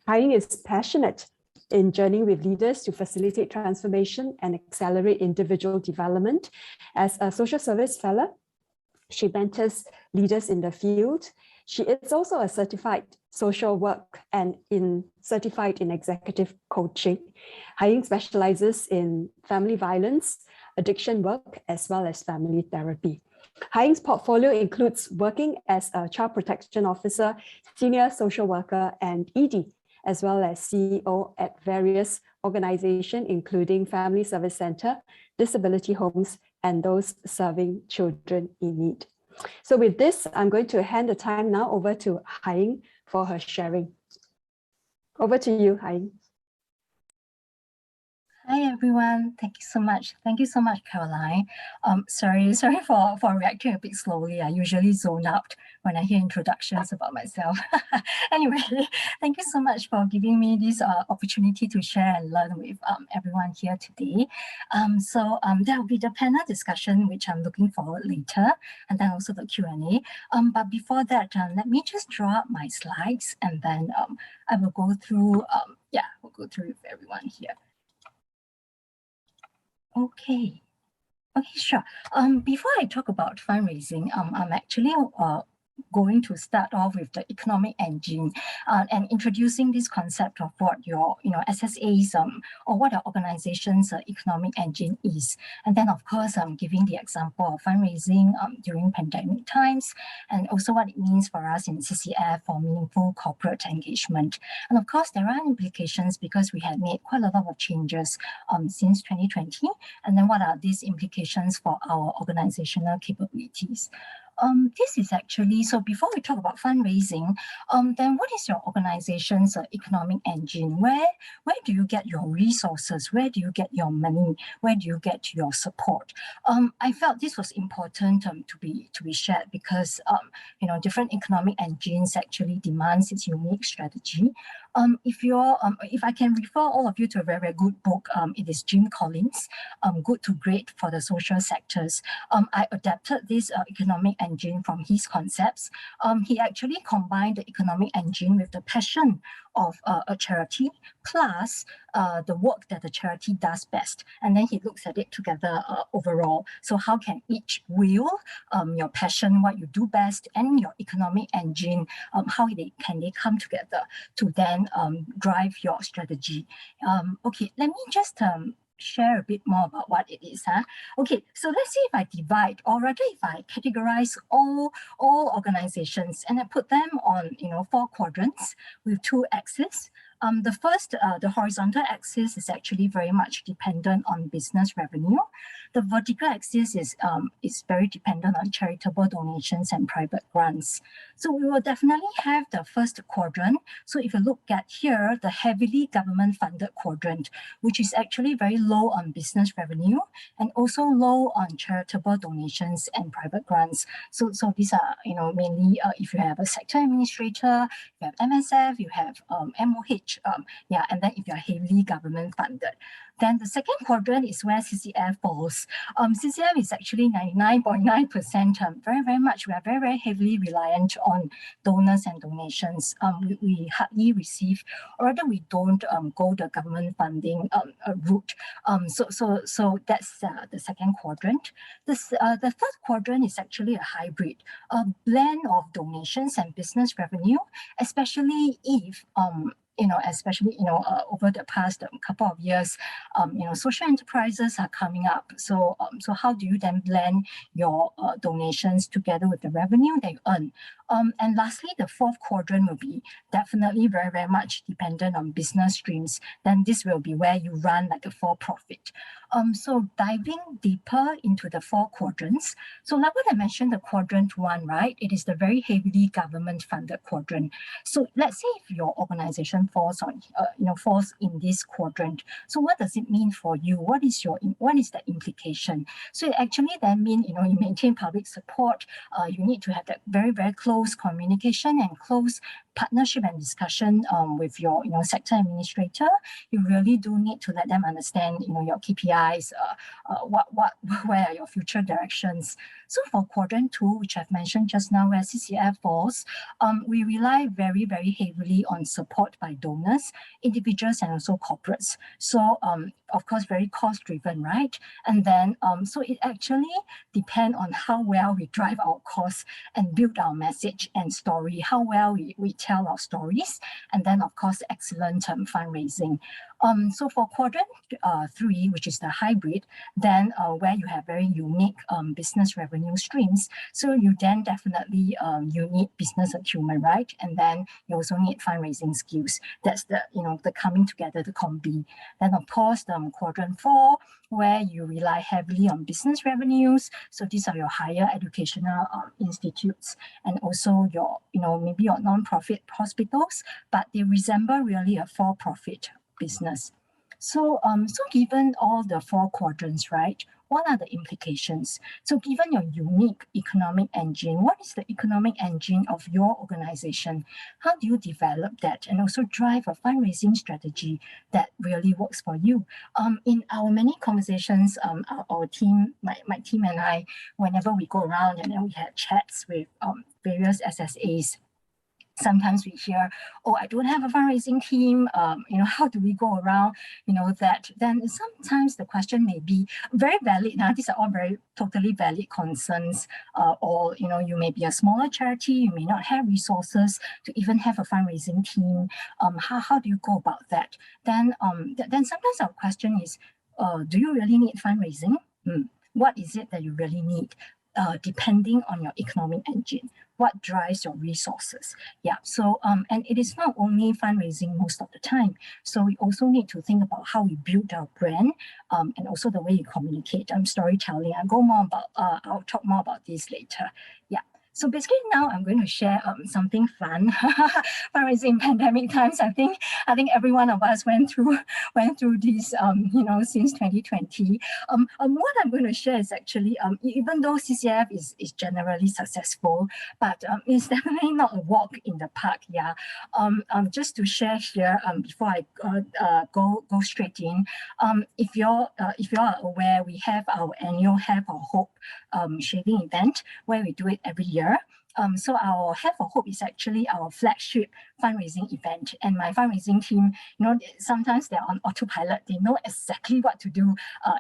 Hai is passionate in journeying with leaders to facilitate transformation and accelerate individual development. As a social service fellow, she mentors leaders in the field. She is also a certified social work and certified in executive coaching. Hai specializes in family violence, addiction work, as well as family therapy. Hai's portfolio includes working as a child protection officer, senior social worker, and ED, as well as CEO at various organizations, including Family Service Center, disability homes, and those serving children in need. So with this, I'm going to hand the time now over to Hai for her sharing. Over to you, Hai. Hi everyone, thank you so much. Thank you so much, Caroline. Sorry for reacting a bit slowly. I usually zone out when I hear introductions about myself. Anyway, thank you so much for giving me this opportunity to share and learn with everyone here today. There will be the panel discussion, which I'm looking forward later, and then also the Q&A. But before that, let me just draw up my slides, and then I will go through, we'll go through with everyone here. Okay, sure. Before I talk about fundraising, I'm actually going to start off with the economic engine and introducing this concept of what your SSA's or what our organization's economic engine is. And then of course I'm giving the example of fundraising during pandemic times, and also what it means for us in CCF for meaningful corporate engagement. And of course there are implications because we had made quite a lot of changes since 2020. And then what are these implications for our organizational capabilities? This is actually, so before we talk about fundraising, then what is your organization's economic engine? Where do you get your resources? Where do you get your money? Where do you get your support? I felt this was important to be shared because different economic engines actually demands its unique strategy. If I can refer all of you to a very, very good book, it is Jim Collins, Good to Great for the Social Sectors. I adapted this economic engine from his concepts. He actually combined the economic engine with the passion of a charity plus the work that the charity does best. And then he looks at it together overall. So how can each wheel, your passion, what you do best, and your economic engine, how can they come together to then drive your strategy? Okay, let me just share a bit more about what it is. Okay, so let's see if I divide, or rather if I categorize all organizations and I put them on 4 quadrants with 2 axes. The horizontal axis is actually very much dependent on business revenue. The vertical axis is very dependent on charitable donations and private grants. So we will definitely have the first quadrant. So if you look at here, the heavily government-funded quadrant, which is actually very low on business revenue and also low on charitable donations and private grants. So these are, mainly if you have a sector administrator, you have MSF, you have MOH, and then if you're heavily government-funded. Then the second quadrant is where CCF falls. CCF is actually 99.9%. Very much, we are very heavily reliant on donors and donations. We hardly receive, or rather we don't go the government funding route. So that's the second quadrant. The third quadrant is actually a hybrid, a blend of donations and business revenue, especially if over the past couple of years, social enterprises are coming up. So how do you then blend your donations together with the revenue they earn? And lastly, the fourth quadrant will be definitely very much dependent on business streams. Then this will be where you run like a for-profit. So diving deeper into the four quadrants. So like what I mentioned, the quadrant one, right? It is the very heavily government-funded quadrant. So let's say if your organization falls in this quadrant. So what does it mean for you? What is the implication? So it actually then means you maintain public support. You need to have that very close communication and close partnership and discussion with your sector administrator. You really do need to let them understand your KPIs, where are your future directions. So for quadrant two, which I've mentioned just now, where CCF falls, we rely very heavily on support by donors, individuals, and also corporates. So of course, very cost driven, right? And then so it actually depends on how well we drive our costs and build our message and story, how well we tell our stories, and then of course excellent fundraising. So for quadrant three, which is the hybrid, then where you have very unique business revenue streams, so you then definitely you need business acumen, right? And then you also need fundraising skills. That's the coming together, the combi. Then of course quadrant four, where you rely heavily on business revenues. So these are your higher educational institutes and also your maybe your non-profit hospitals, but they resemble really a for-profit business. So given all the four quadrants, right, what are the implications? So given your unique economic engine, what is the economic engine of your organization? How do you develop that and also drive a fundraising strategy that really works for you? In our many conversations, our team, my team and I, whenever we go around and then we had chats with various SSAs, sometimes we hear, oh, I don't have a fundraising team. How do we go around, that? Then sometimes the question may be very valid. Now, these are all very totally valid concerns. Or, you may be a smaller charity. You may not have resources to even have a fundraising team. How do you go about that? Then sometimes our question is, do you really need fundraising? What is it that you really need? Depending on your economic engine, what drives your resources. Yeah, so and it is not only fundraising most of the time. So we also need to think about how we build our brand and also the way you communicate. Storytelling. I'll talk more about this later. Yeah. So basically now I'm going to share something fun. Fundraising pandemic times. I think every one of us went through this since 2020. What I'm going to share is actually even though CCF is generally successful, but it's definitely not a walk in the park. Yeah. Just to share here before I go straight in. If you're aware, we have our annual Have or Hope shaving event where we do it every year. So our Have for Hope is actually our flagship fundraising event. And my fundraising team, sometimes they're on autopilot. They know exactly what to do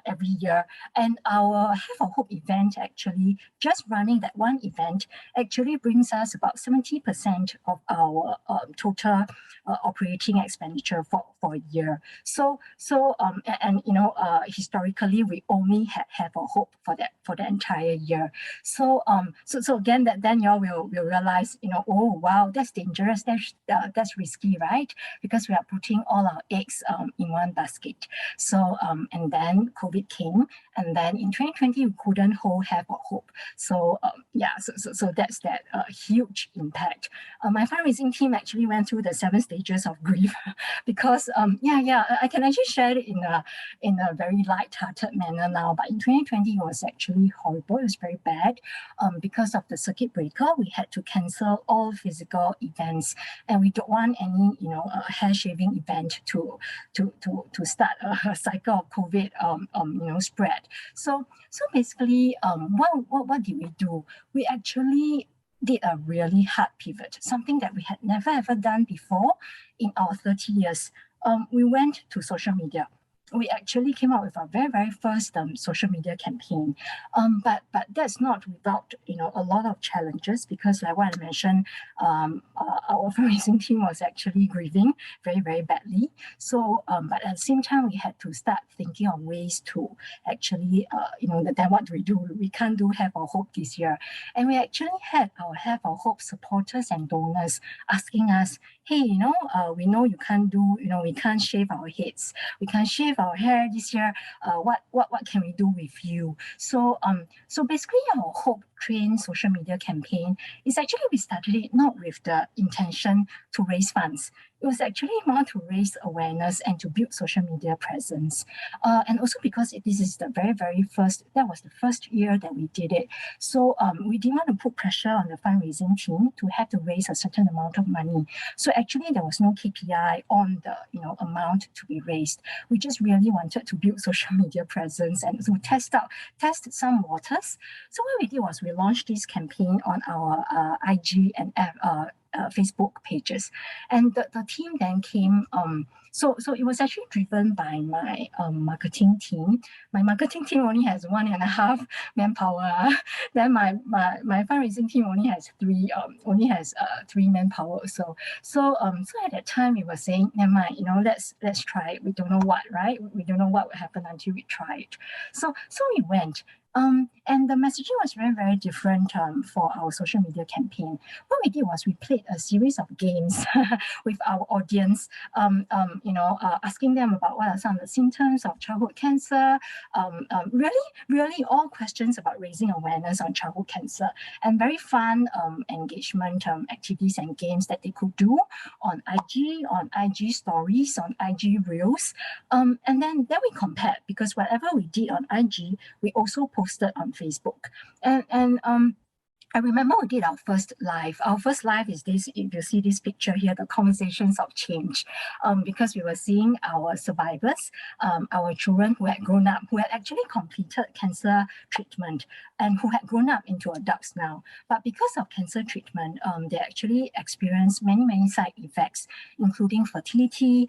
every year. And our Have for Hope event actually, just running that one event, actually brings us about 70% of our total operating expenditure for a year. Historically, we only had Have for Hope for the entire year. So again, then you all we'll realize, oh, wow, that's dangerous, that's risky, right? Because we are putting all our eggs in one basket. So, and then COVID came, and then in 2020, we couldn't have a hope. So, so that's that huge impact. My fundraising team actually went through the 7 stages of grief because, I can actually share it in a very light-hearted manner now. But in 2020, it was actually horrible. It was very bad. Because of the circuit breaker, we had to cancel all physical events, and we don't want any, hair shaving event to start a cycle of COVID, spread. So basically, what did we do? We actually did a really hard pivot, something that we had never ever done before in our 30 years. We went to social media. We actually came out with our very, very first social media campaign. But that's not without, a lot of challenges, because like what I mentioned, our fundraising team was actually grieving very, very badly. So, but at the same time, we had to start thinking of ways to actually, then what do we do? We can't do Have Our Hope this year. And we actually had our Have Our Hope supporters and donors asking us, hey, we know you can't do, we can't shave our heads. We can't shave our hair this year. What can we do with you? So basically our Hope Train social media campaign is actually, we started it not with the intention to raise funds. It was actually more to raise awareness and to build social media presence. And also because this is the very, very first, that was the first year that we did it. So we didn't want to put pressure on the fundraising team to have to raise a certain amount of money. So actually there was no KPI on the amount to be raised. We just really wanted to build social media presence and to test some waters. So what we did was we launched this campaign on our IG and Facebook pages, and the team then came. So it was actually driven by my marketing team. My marketing team only has 1.5 manpower. Then my fundraising team only has 3 manpower. So at that time we were saying, never mind, let's try it. We don't know what, right? We don't know what will happen until we try it. So we went. And the messaging was very, very different for our social media campaign. What we did was we played a series of games with our audience, asking them about what are some of the symptoms of childhood cancer, really all questions about raising awareness on childhood cancer, and very fun engagement activities and games that they could do on IG stories, on IG Reels. And then we compared, because whatever we did on IG, we also posted on Facebook. And I remember we did our first live. Our first live is this, if you see this picture here, the conversations of change, because we were seeing our survivors, our children who had grown up, who had actually completed cancer treatment and who had grown up into adults now. But because of cancer treatment, they actually experienced many, many side effects, including fertility,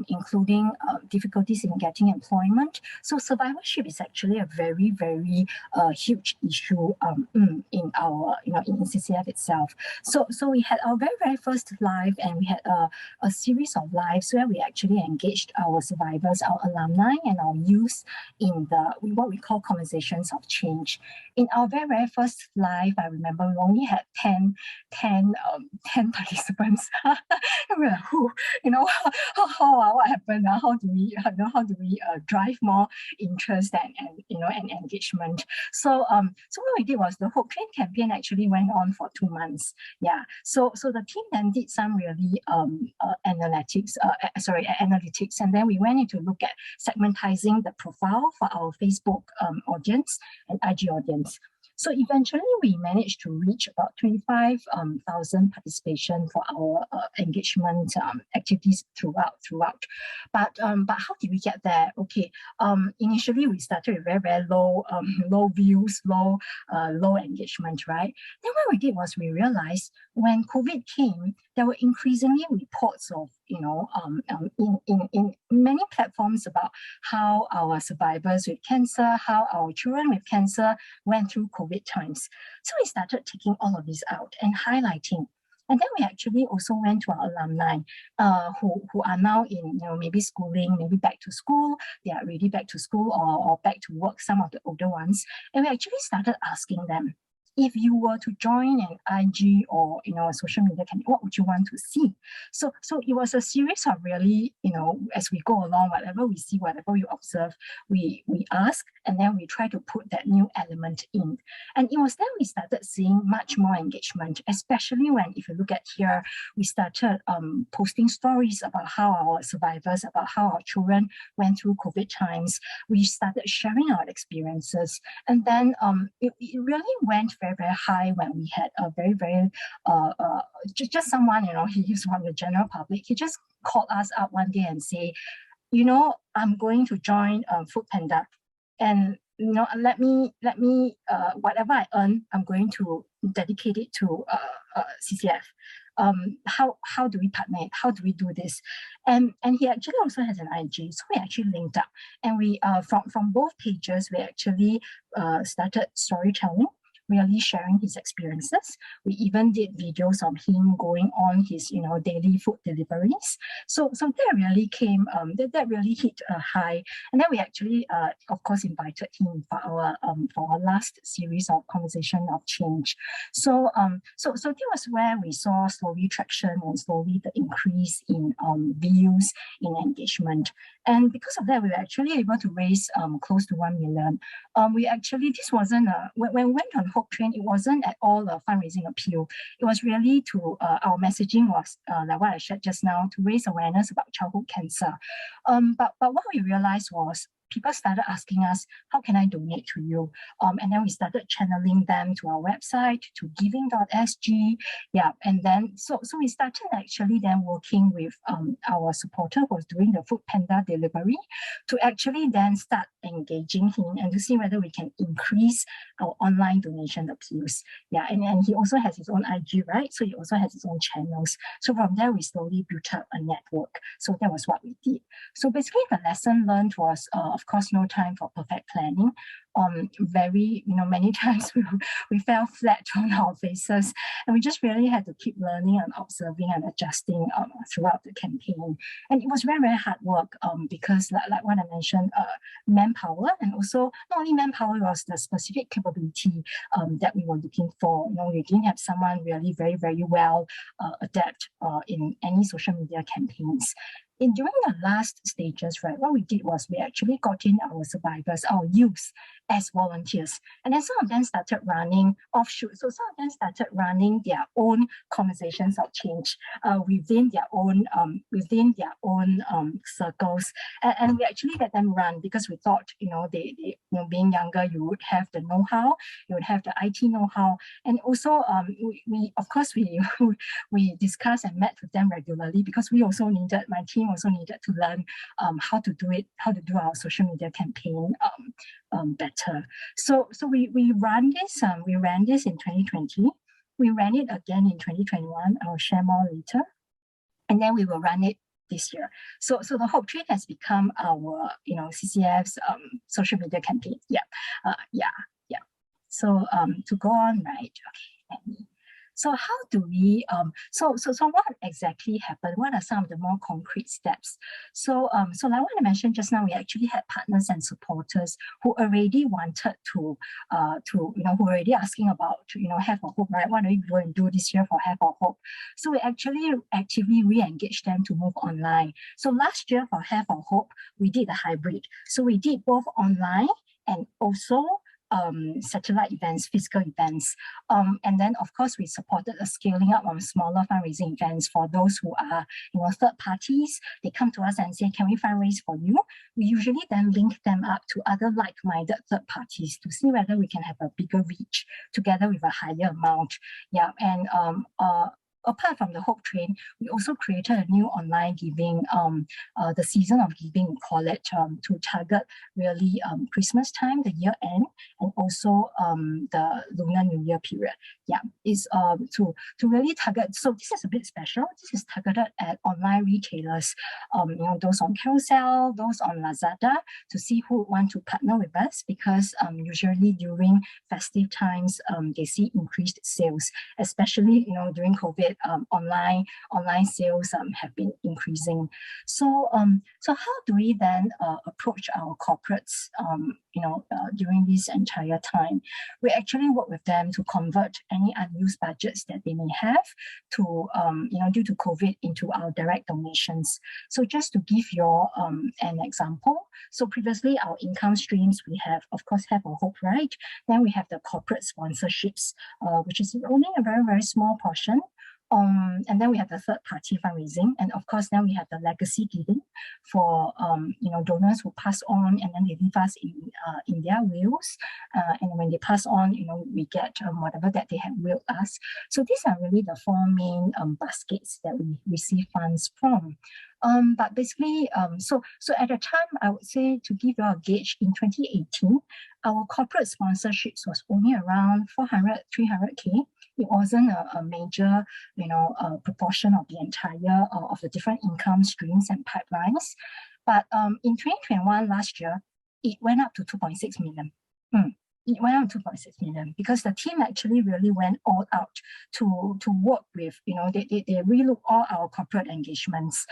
including difficulties in getting employment. So survivorship is actually a very, very huge issue in our in CCF itself. So we had our very, very first live, and we had a series of lives where we actually engaged our survivors, our alumni, and our youth in what we call conversations of change. In our very, very first live, I remember we only had 10 participants. And we're like, what happened? How do we drive more interest and engagement? So what we did was the Hope Train campaign actually went on for 2 months. Yeah. So the team then did some really analytics, and then we went in to look at segmentizing the profile for our Facebook audience and IG audience. So eventually we managed to reach about 25,000 participation for our engagement activities throughout. But how did we get there? Okay, initially we started with very, very low views, low engagement, right? Then what we did was we realized when COVID came, there were increasingly reports of in many platforms about how our survivors with cancer, how our children with cancer went through COVID times. So we started taking all of these out and highlighting. And then we actually also went to our alumni who are now in maybe schooling, maybe back to school. They are already back to school or back to work, some of the older ones. And we actually started asking them, if you were to join an IG or a social media campaign, what would you want to see? So it was a series of really, as we go along, whatever we see, whatever we observe, we ask, and then we try to put that new element in. And it was then we started seeing much more engagement, especially when, if you look at here, we started posting stories about how our survivors, about how our children went through COVID times. We started sharing our experiences, and then it really went very, very high when we had a very, very just someone, he's from the general public. He just called us up one day and say, I'm going to join Food Panda, and let me whatever I earn, I'm going to dedicate it to CCF. How do we partner? How do we do this? And he actually also has an IG, so we actually linked up, and we from both pages we actually started storytelling, really sharing his experiences. We even did videos of him going on his daily food deliveries. So that really came that really hit a high, and then we actually of course invited him for our last series of Conversation of Change. So that was where we saw slowly traction and slowly the increase in views, in engagement. And because of that, we were actually able to raise close to 1 million. We actually, this wasn't when we went on Hope Train, it wasn't at all a fundraising appeal. It was really to our messaging was like what I shared just now, to raise awareness about childhood cancer. But what we realized was people started asking us, how can I donate to you? And then we started channeling them to our website, to giving.sg. Yeah, and then so we started actually then working with our supporter who was doing the Food Panda delivery to actually then start engaging him and to see whether we can increase our online donation appeals. Yeah, and he also has his own IG, right? So he also has his own channels. So from there, we slowly built up a network. So that was what we did. So basically the lesson learned was, of course, no time for perfect planning. Very, many times we fell flat on our faces, and we just really had to keep learning and observing and adjusting throughout the campaign. And it was very, very hard work because like what I mentioned, manpower, and also not only manpower, it was the specific capability that we were looking for. We didn't have someone really very, very well adept in any social media campaigns. During the last stages, right, what we did was we actually got in our survivors, our youth, as volunteers. And then some of them started running offshoot. So some of them started running their own Conversations of Change within their own circles. And we actually let them run because we thought, they being younger, you would have the know-how, you would have the IT know-how. And also we of course we discussed and met with them regularly because we also needed, my team also needed to learn how to do our social media campaign better. So we ran this in 2020. We ran it again in 2021. I will share more later. And then we will run it this year. So the Hope Train has become our CCF's social media campaign. Yeah. So to go on, right? Okay. So how do we, so what exactly happened? What are some of the more concrete steps? So like what I mentioned just now, we actually had partners and supporters who already wanted to who already asking about, Have a Hope, right? What are you going to do this year for Have a Hope? So we actually actively re-engaged them to move online. So last year for Have a Hope, we did a hybrid. So we did both online and also satellite events, physical events. And then of course we supported a scaling up of smaller fundraising events for those who are, third parties. They come to us and say, can we fundraise for you? We usually then link them up to other like-minded third parties to see whether we can have a bigger reach together with a higher amount. Yeah, and apart from the Hope Train, we also created a new online giving, the Season of Giving, we call it, to target really Christmas time, the year end, and also the Lunar New Year period. Yeah, is to really target. So this is a bit special. This is targeted at online retailers, those on Carousel, those on Lazada, to see who want to partner with us, because usually during festive times, they see increased sales, especially during COVID. online sales have been increasing. So how do we then approach our corporates during this entire time? We actually work with them to convert any unused budgets that they may have to due to COVID into our direct donations. So just to give you an example, so previously our income streams, we have, of course, Have a Hope, right? Then we have the corporate sponsorships, which is only a very, very small portion. And then we have the third-party fundraising, and of course, then we have the legacy giving for donors who pass on, and then they leave us in their wills, and when they pass on, we get whatever that they have willed us. So these are really the four main baskets that we receive funds from. But basically, so at the time, I would say, to give you a gauge, in 2018, our corporate sponsorships was only around 400, 300K. It wasn't a major, proportion of the entire of the different income streams and pipelines. But in 2021, last year, it went up to 2.6 million. It went up to 2.6 million because the team actually really went all out to work with, they relook all our corporate engagements.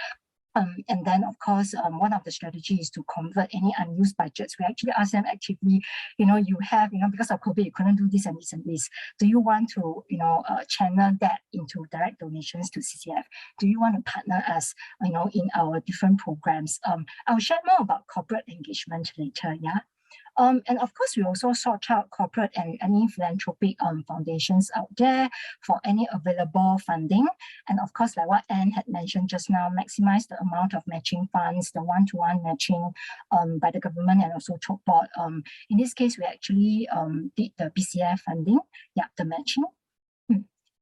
And then, of course, one of the strategies is to convert any unused budgets. We actually ask them actively, you have, because of COVID, you couldn't do this and this and this. Do you want to, channel that into direct donations to CCF? Do you want to partner us, in our different programs? I'll share more about corporate engagement later, yeah? And of course, we also sought out corporate and any philanthropic foundations out there for any available funding. And of course, like what Anne had mentioned just now, maximize the amount of matching funds, the one-to-one matching by the government and also Choke Board. In this case, we actually did the BCF funding, the matching.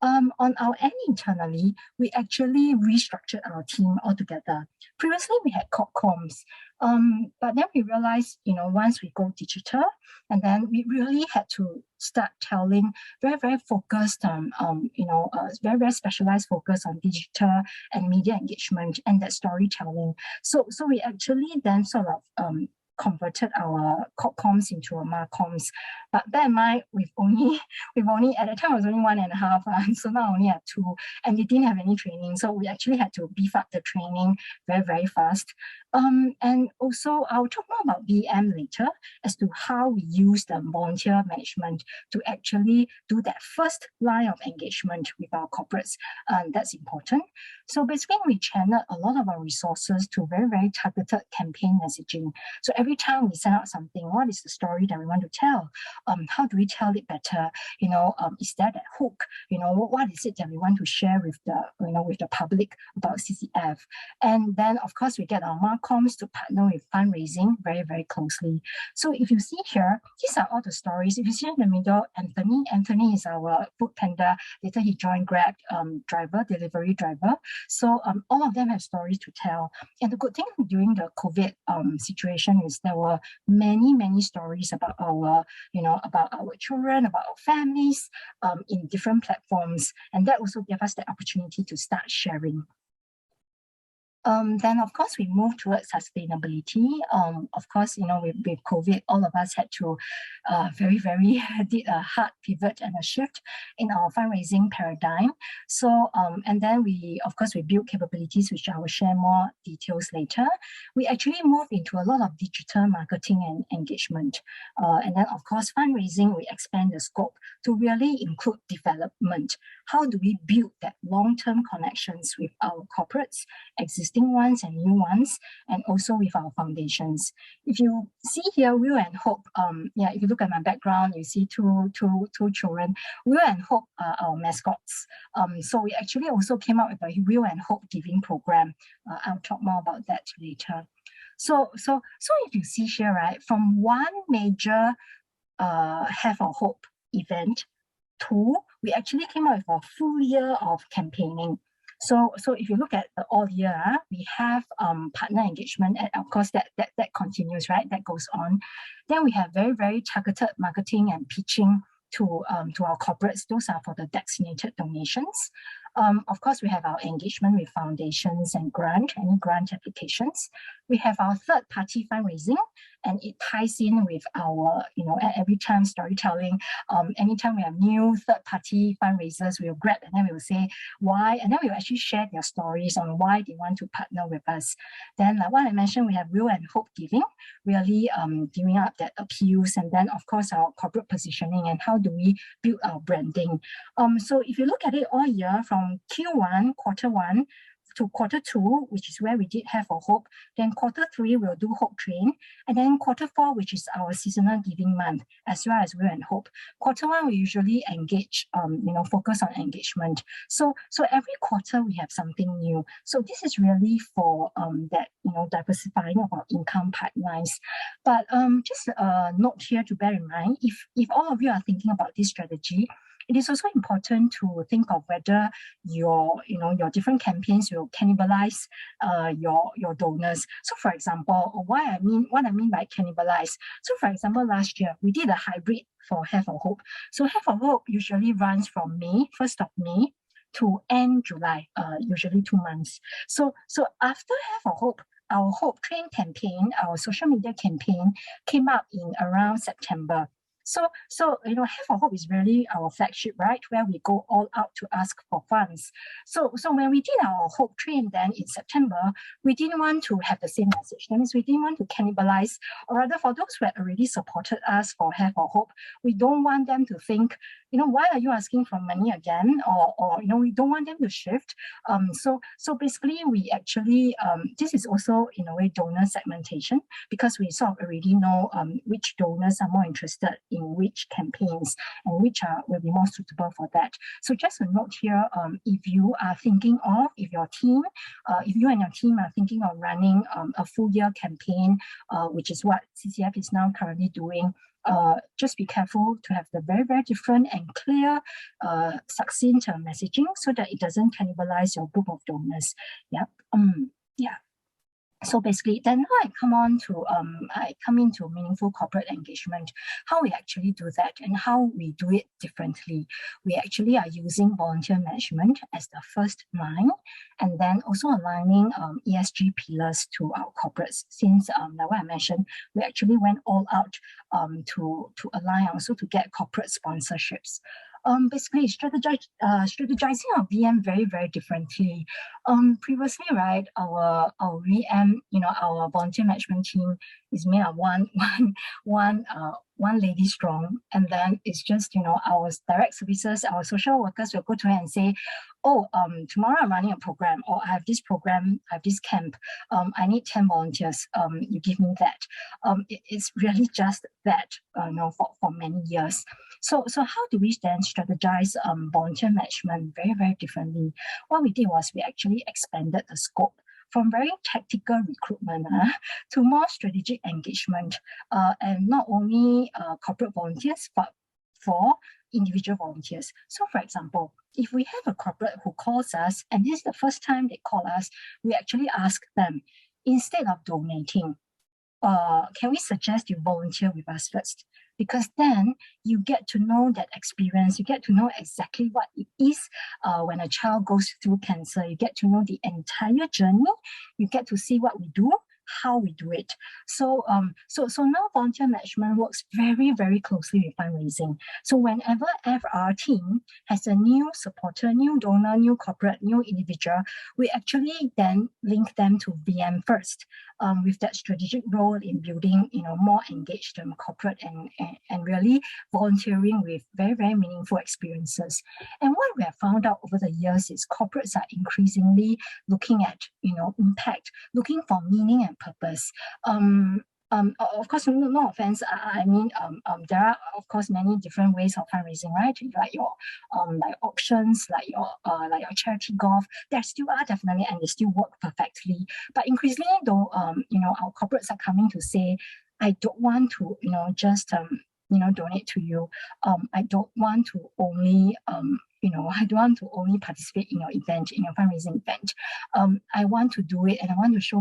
On our end internally, we actually restructured our team altogether. Previously, we had corp-coms, but then we realized, once we go digital, and then we really had to start telling very, very focused on, very, very specialized focus on digital and media engagement and that storytelling. So we actually then sort of converted our corp-coms into a marcoms. But bear in mind, we've only at the time it was only 1.5, so now only have 2, and we didn't have any training. So we actually had to beef up the training very, very fast. And also I'll talk more about VM later as to how we use the volunteer management to actually do that first line of engagement with our corporates. That's important. So basically we channel a lot of our resources to very, very targeted campaign messaging. So every time we send out something, what is the story that we want to tell? How do we tell it better? Is there that hook? What is it that we want to share with the, with the public about CCF? And then of course we get our marcoms to partner with fundraising very, very closely. So if you see here, these are all the stories. If you see in the middle, Anthony is our food panda. Later he joined Grab delivery driver. So all of them have stories to tell. And the good thing during the COVID situation is there were many, many stories about our, about our children, about our families in different platforms. And that also gave us the opportunity to start sharing. Then, of course, we moved towards sustainability. Of course, with COVID, all of us had to very, very did a hard pivot and a shift in our fundraising paradigm. So, and then we built capabilities, which I will share more details later. We actually moved into a lot of digital marketing and engagement. And then, of course, fundraising, we expand the scope to really include development. How do we build that long-term connections with our corporates, existing ones and new ones, and also with our foundations? If you see here, Will and Hope, if you look at my background, you see two children. Will and Hope are our mascots. So we actually also came up with a Will and Hope giving program. I'll talk more about that later. So if you see here, right, from one major Have a Hope event to, we actually came up with a full year of campaigning. So if you look at the all year, we have partner engagement, and of course that continues, right? That goes on. Then we have very, very targeted marketing and pitching to our corporates. Those are for the designated donations. Of course, we have our engagement with foundations and any grant applications. We have our third-party fundraising, and it ties in with our, at every time storytelling. Anytime we have new third-party fundraisers, we'll grab and then we'll say why, and then we'll actually share their stories on why they want to partner with us. Then, like what I mentioned, we have Will and Hope Giving, really giving up that appeals, and then of course our corporate positioning and how do we build our branding. So if you look at it all year from Q1, quarter one, to quarter two, which is where we did Have a Hope. Then quarter three, we'll do Hope Train. And then quarter four, which is our seasonal giving month, as well as Will and Hope. Quarter one, we usually engage, focus on engagement. So every quarter, we have something new. So this is really for that, diversifying of our income pipelines. But just a note here to bear in mind, if all of you are thinking about this strategy, it is also important to think of whether your different campaigns will cannibalize your donors. So, for example, what I mean by cannibalize. So, for example, last year we did a hybrid for Have a Hope. So, Have a Hope usually runs from 1st of May to end July, usually 2 months. So after Have a Hope, our Hope Train campaign, our social media campaign came up in around September. So Have a Hope is really our flagship, right? Where we go all out to ask for funds. So when we did our Hope Train then in September, we didn't want to have the same message. That means we didn't want to cannibalize, or rather for those who had already supported us for Have a Hope, we don't want them to think, why are you asking for money again? Or we don't want them to shift. So basically we actually, this is also in a way donor segmentation, because we sort of already know which donors are more interested in which campaigns and which will be more suitable for that. So just a note here, if you are thinking of, if you and your team are thinking of running a full year campaign, which is what CCF is now currently doing, just be careful to have the very, very different and clear, succinct messaging so that it doesn't cannibalize your group of donors. Yeah. So basically, then now I come into meaningful corporate engagement, how we actually do that and how we do it differently. We actually are using volunteer management as the first line, and then also aligning ESG pillars to our corporates. Since, like what I mentioned, we actually went all out to align also to get corporate sponsorships. Basically strategizing our VM very, very differently. Previously, right, our VM, our volunteer management team is made of one lady strong, and then it's just our direct services, our social workers will go to her and say, oh, tomorrow I'm running a program, or I have this program, I have this camp, I need 10 volunteers, you give me that. It's really just that, for many years. So how do we then strategize volunteer management very, very differently? What we did was we actually expanded the scope from very tactical recruitment to more strategic engagement, and not only corporate volunteers, but for individual volunteers. So for example, if we have a corporate who calls us, and this is the first time they call us, we actually ask them, instead of donating, can we suggest you volunteer with us first? Because then you get to know that experience, you get to know exactly what it is when a child goes through cancer, you get to know the entire journey, you get to see what we do, how we do it. So now volunteer management works very, very closely with fundraising. So whenever our team has a new supporter, new donor, new corporate, new individual, we actually then link them to VM first, with that strategic role in building, more engaged corporate and really volunteering with very, very meaningful experiences. And what we have found out over the years is corporates are increasingly looking at, impact, looking for meaning and purpose. Of course, no offense. I mean, there are of course many different ways of fundraising, right? Like your like options, like your charity golf. There still are definitely, and they still work perfectly. But increasingly, though, our corporates are coming to say, I don't want to, just donate to you. I don't want to only I don't want to only participate in your event, in your fundraising event. I want to do it, and I want to show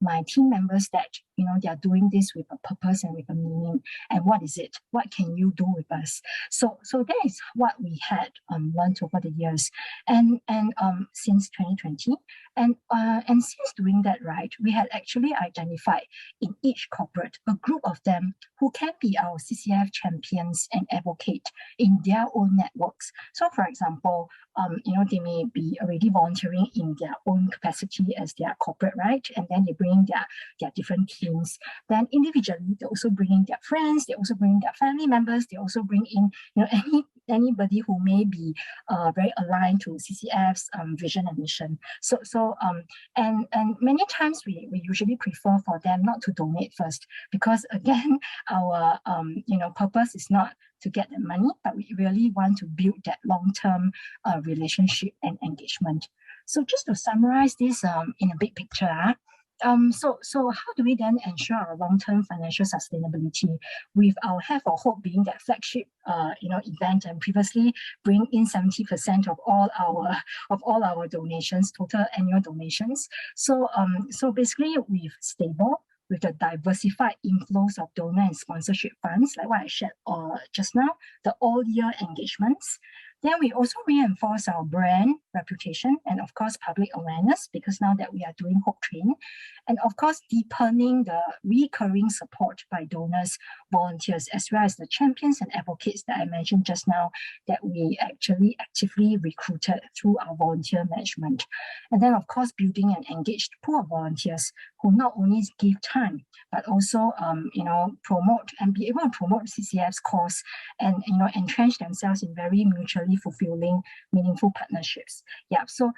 my team members that, they are doing this with a purpose and with a meaning. And what is it? What can you do with us? So that is what we had learned over the years, and since 2020, and since doing that, right, we had actually identified in each corporate a group of them who can be our CCF champions and advocate in their own networks. So, for example, they may be already volunteering in their own capacity as their corporate, right? And then they bring their different teams. Then individually, they also bring in their friends, they also bring their family members, they also bring in, anybody who may be very aligned to CCF's vision and mission. And many times we usually prefer for them not to donate first, because again, our purpose is not to get the money, but we really want to build that long-term relationship and engagement. So just to summarize this in a big picture, so how do we then ensure our long-term financial sustainability with our Have or Hope being that flagship event, and previously bring in 70% of all our donations, total annual donations. So basically with stable, with the diversified inflows of donor and sponsorship funds, like what I shared just now, the all-year engagements. Then we also reinforce our brand reputation and, of course, public awareness, because now that we are doing Hope Train, and of course, deepening the recurring support by donors, volunteers, as well as the champions and advocates that I mentioned just now, that we actually actively recruited through our volunteer management. And then, of course, building an engaged pool of volunteers who not only give time, but also, promote and be able to promote CCF's cause and, entrench themselves in very mutually fulfilling, meaningful partnerships. Yeah. So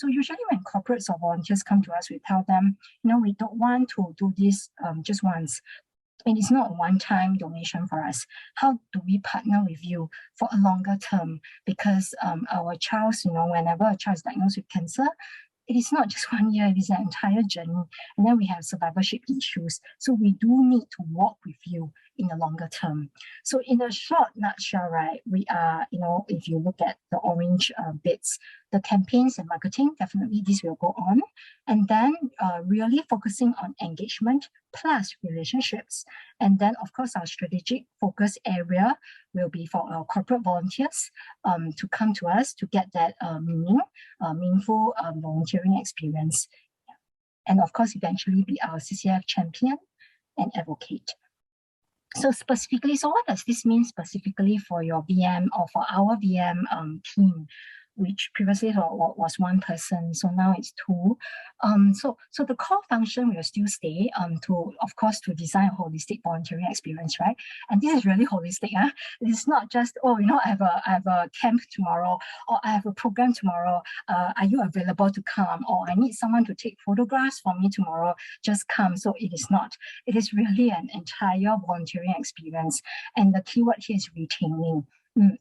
usually when corporates or volunteers come to us, we tell them, we don't want to do this just once. It is not a one-time donation for us. How do we partner with you for a longer term? Because our child, whenever a child is diagnosed with cancer, it is not just 1 year, it is an entire journey. And then we have survivorship issues. So we do need to walk with you in the longer term. So in a short nutshell, right, we are, if you look at the orange bits, the campaigns and marketing, definitely this will go on. And then really focusing on engagement plus relationships. And then, of course, our strategic focus area will be for our corporate volunteers to come to us to get that meaningful volunteering experience. And of course, eventually be our CCF champion and advocate. So specifically, so what does this mean specifically for your VM or for our VM team, which previously was one person, so now it's two. So the core function will still stay of course, to design a holistic volunteering experience, right? And this is really holistic. It's not just, I have a camp tomorrow, or I have a program tomorrow. Are you available to come? Or I need someone to take photographs for me tomorrow. Just come. So it is not. It is really an entire volunteering experience. And the keyword here is retaining.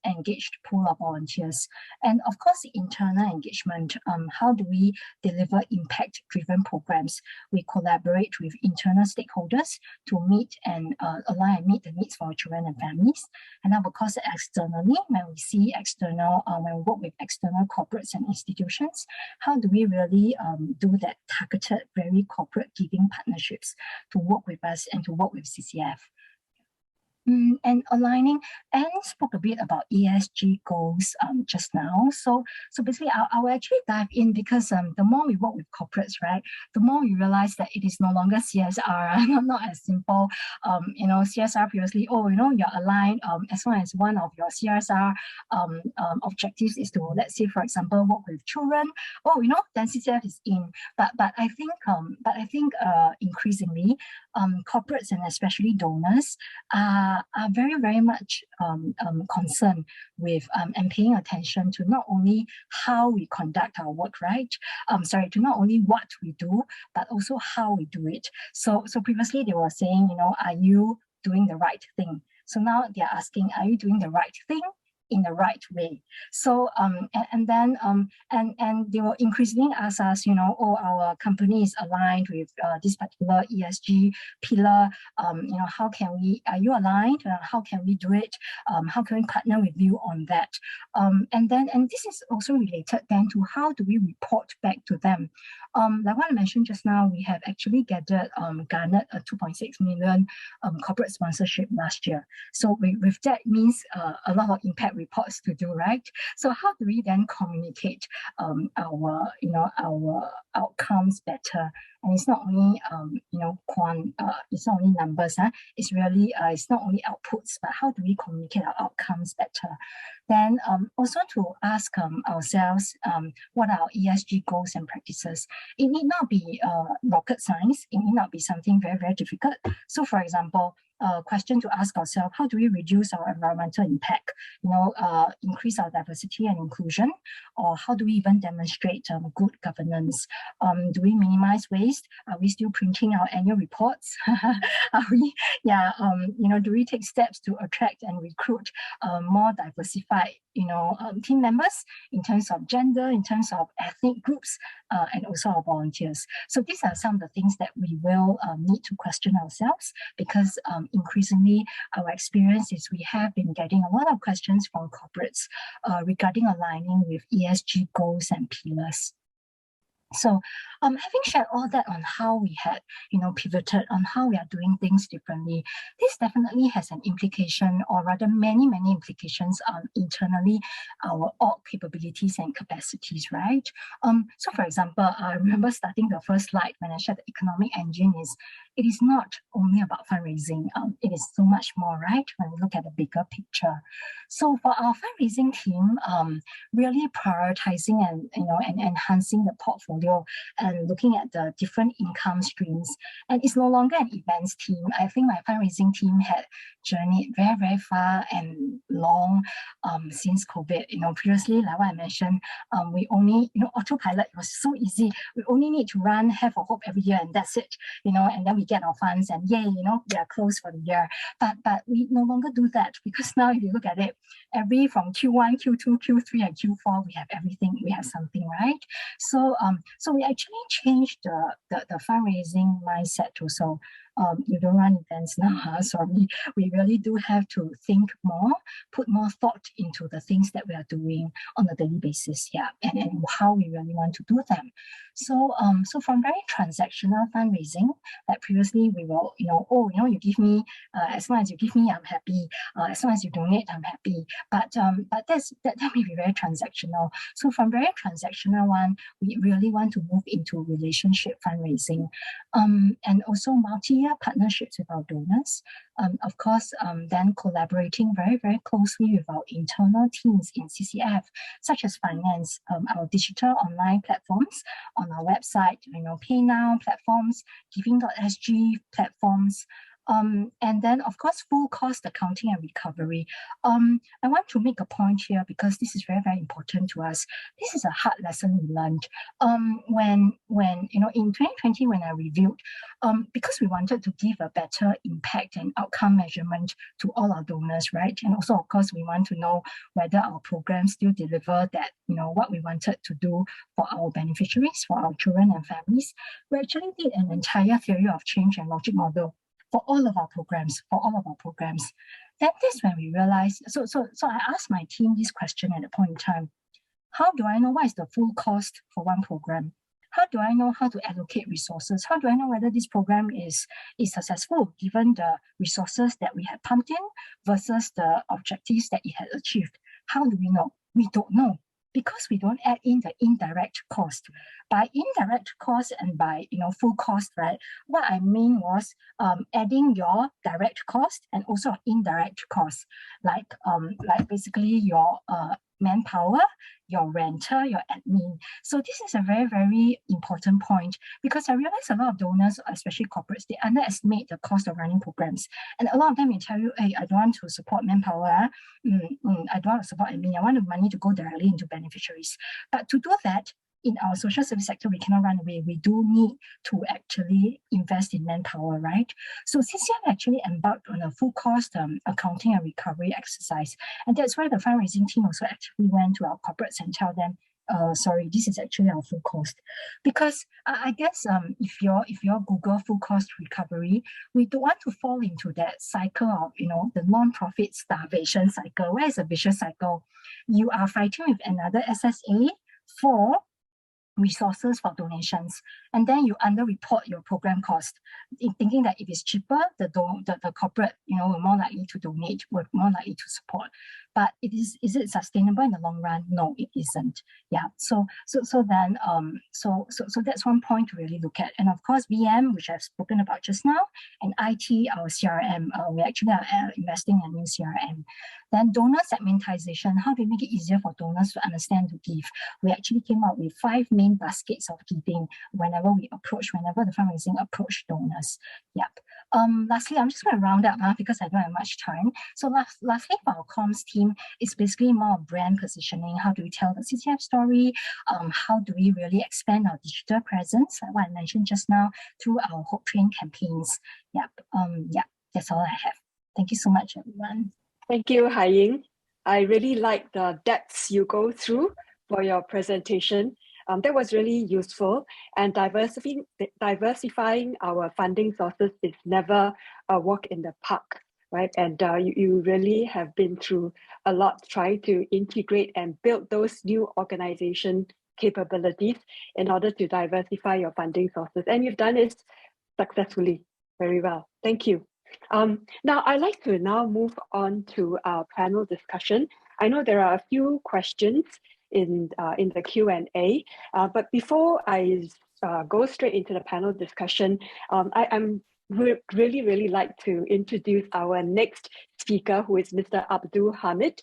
Engaged pool of volunteers. And of course, the internal engagement, how do we deliver impact-driven programs? We collaborate with internal stakeholders to meet and align and meet the needs for our children and families. And then, of course, externally, when we see external, when we work with external corporates and institutions, how do we really do that targeted, very corporate giving partnerships to work with us and to work with CCF? And aligning, and spoke a bit about ESG goals just now. So basically, I will actually dive in, because the more we work with corporates, right, the more we realize that it is no longer CSR, not as simple. CSR previously, you're aligned as long as one of your CSR objectives is to, let's say, for example, work with children. Then CCF is in. But I think increasingly, corporates and especially donors are very, very much concerned with and paying attention to not only how we conduct our work, right? To not only what we do, but also how we do it. So previously they were saying, are you doing the right thing? So now they're asking, are you doing the right thing in the right way. So and they will increasingly ask us, oh, our company is aligned with this particular ESG pillar. How can we? Are you aligned? How can we do it? How can we partner with you on that? And this is also related then to how do we report back to them? Like what I mentioned just now, we have actually garnered a 2.6 million corporate sponsorship last year. So with that means a lot of impact reports to do, right? So how do we then communicate our outcomes better? And it's not only it's not only numbers, it's really it's not only outputs, but how do we communicate our outcomes better? Then also to ask ourselves what are our ESG goals and practices. It need not be rocket science. It need not be something very, very difficult. So for example, question to ask ourselves, how do we reduce our environmental impact, increase our diversity and inclusion, or how do we even demonstrate good governance? Do we minimize waste? Are we still printing our annual reports? Are we, do we take steps to attract and recruit more diversified, team members in terms of gender, in terms of ethnic groups, and also our volunteers? So these are some of the things that we will need to question ourselves, because increasingly our experience is we have been getting a lot of questions from corporates regarding aligning with ESG goals and pillars. So having shared all that on how we had, pivoted on how we are doing things differently, this definitely has an implication, or rather many, many implications on internally our org capabilities and capacities, right? So for example, I remember starting the first slide when I shared the economic engine it is not only about fundraising. It is so much more, right? When we look at the bigger picture. So for our fundraising team, really prioritizing and enhancing the portfolio and looking at the different income streams. And it's no longer an events team. I think my fundraising team had journeyed very, very far and long since COVID. Previously, like what I mentioned, we only, autopilot, it was so easy. We only need to run Have a Hope every year, and that's it. And then we get our funds, and yay, we are closed for the year. But we no longer do that, because now if you look at it, from Q1, Q2, Q3, and Q4, we have everything. We have something, right? So we actually changed the fundraising mindset also. You don't run events now, so we really do have to think more, put more thought into the things that we are doing on a daily basis, and how we really want to do them. So from very transactional fundraising, like previously we will, you give me, as long as you give me, I'm happy. As long as you donate, I'm happy. But that may be very transactional. So from very transactional one, we really want to move into relationship fundraising, and also multi-year partnerships with our donors. Of course, then collaborating very, very closely with our internal teams in CCF, such as finance, our digital online platforms on our website, Pay Now platforms, Giving.sg platforms, and then, of course, full cost accounting and recovery. I want to make a point here, because this is very, very important to us. This is a hard lesson we learned. When in 2020, when I reviewed, because we wanted to give a better impact and outcome measurement to all our donors, right? And also, of course, we want to know whether our programs still deliver that, what we wanted to do for our beneficiaries, for our children and families. We actually did an entire theory of change and logic model for all of our programs, Then that's when we realized, so I asked my team this question at a point in time: how do I know what is the full cost for one program? How do I know how to allocate resources? How do I know whether this program is successful given the resources that we had pumped in versus the objectives that it had achieved? How do we know? We don't know, because we don't add in the indirect cost. By indirect cost and by full cost, right? What I mean was adding your direct cost and also indirect cost, like basically your manpower, your renter, your admin. So this is a very, very important point, because I realize a lot of donors, especially corporates, they underestimate the cost of running programs. And a lot of them will tell you, hey, I don't want to support manpower. I don't want to support admin. I want the money to go directly into beneficiaries. But to do that, in our social service sector, we cannot run away. We do need to actually invest in manpower, right? So CCF actually embarked on a full cost accounting and recovery exercise. And that's why the fundraising team also actually went to our corporates and tell them, sorry, this is actually our full cost. Because I guess if you're Google full cost recovery, we don't want to fall into that cycle of, the non-profit starvation cycle. Where is a vicious cycle? You are fighting with another SSA for resources for donations, and then you underreport your program cost, thinking that if it's cheaper, the corporate, will more likely to donate, will more likely to support. But is it sustainable in the long run? No, it isn't. Yeah. So that's one point to really look at. And of course, VM, which I've spoken about just now, and IT, our CRM, we actually are investing in a new CRM. Then donor segmentation. How do we make it easier for donors to understand to give? We actually came up with 5 main baskets of giving whenever the fundraising approach donors. Yep. Lastly, I'm just going to round up because I don't have much time. So lastly, for our comms team, it's basically more brand positioning. How do we tell the CCF story? How do we really expand our digital presence, like what I mentioned just now, through our Hope Train campaigns? Yep. That's all I have. Thank you so much, everyone. Thank you, Hai Ying. I really like the depths you go through for your presentation. That was really useful, and diversifying our funding sources is never a walk in the park, right? And you really have been through a lot trying to integrate and build those new organization capabilities in order to diversify your funding sources. And you've done it successfully, very well. Thank you. Now, I'd like to move on to our panel discussion. I know there are a few questions in the Q&A, but before I go straight into the panel discussion, I'm really like to introduce our next speaker, who is Mr. Abdul Hamid.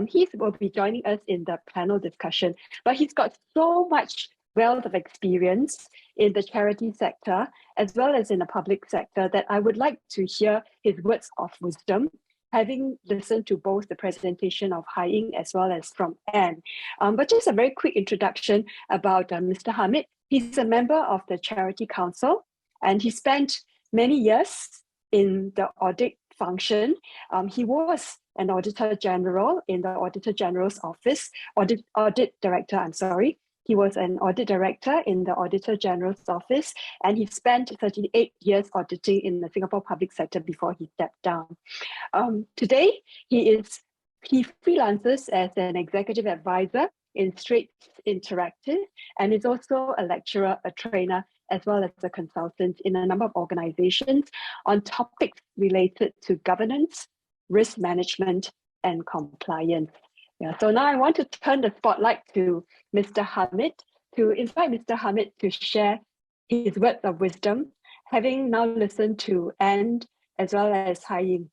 He will be joining us in the panel discussion, but he's got so much wealth of experience in the charity sector as well as in the public sector that I would like to hear his words of wisdom, having listened to both the presentation of Hai Ying as well as from Anne. But just a very quick introduction about Mr. Hamid. He's a member of the Charity Council, and he spent many years in the audit function. He was an Auditor General in the Auditor General's office, audit director, I'm sorry. He was an audit director in the Auditor General's office, and he spent 38 years auditing in the Singapore public sector before he stepped down. Today, he freelances as an executive advisor in Straits Interactive, and is also a lecturer, a trainer, as well as a consultant in a number of organizations on topics related to governance, risk management, and compliance. Yeah, so now I want to turn the spotlight to Mr. Hamid, to invite Mr. Hamid to share his words of wisdom, having now listened to Anne as well as Hai Ying.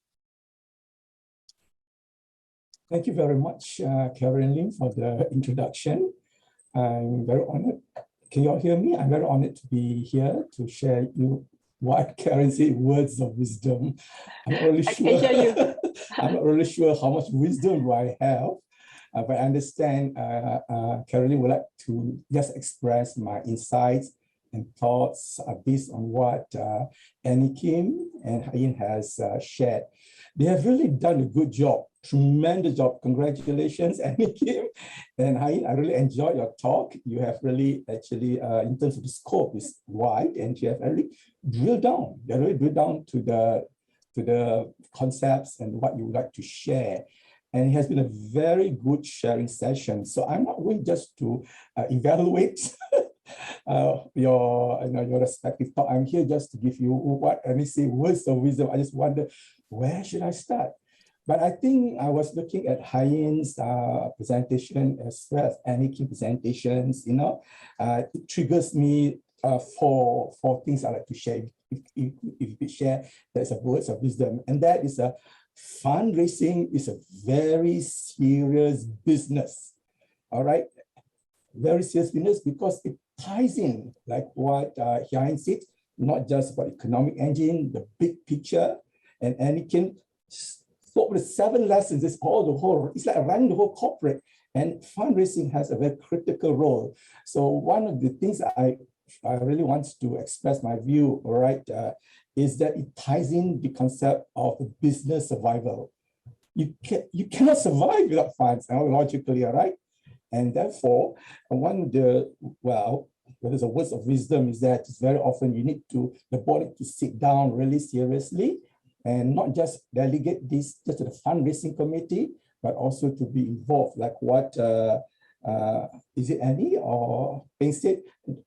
Thank you very much, Karen Lim, for the introduction. I'm very honored. Can you all hear me? I'm very honored to be here to share you what Karen said, words of wisdom. I'm not really sure. I can hear you. I'm not really sure how much wisdom do I have. But I understand Caroline would like to just express my insights and thoughts based on what Annie Kim and Hai Ying has shared. They have really done a good job, tremendous job. Congratulations, Annie Kim and Hai Ying. I really enjoyed your talk. You have really actually, in terms of the scope, is wide, and you have really drilled down. You really drilled down to the concepts and what you would like to share. And it has been a very good sharing session. So I'm not going just to evaluate your respective talk. I'm here just to give you what Annie say, words of wisdom. I just wonder, where should I start? But I think I was looking at Hai Ying's presentation as well as Annie Kim's presentations. It triggers me for things I like to share. If you could share, there's a words of wisdom, and that is a fundraising is a very serious business. All right, very serious business because it ties in, like what Hai Ying said, not just about economic engine, the big picture, and Annie Kim spoke with 7 lessons. It's all the whole. It's like running the whole corporate. And fundraising has a very critical role. So one of the things I really want to express my view, all right, is that it ties in the concept of business survival. You cannot survive without funds, logically, all right? And therefore, one of the, well, whether it's a words of wisdom is that it's very often you need the body to sit down really seriously and not just delegate this just to the fundraising committee, but also to be involved, like what, is it Annie or Peng said,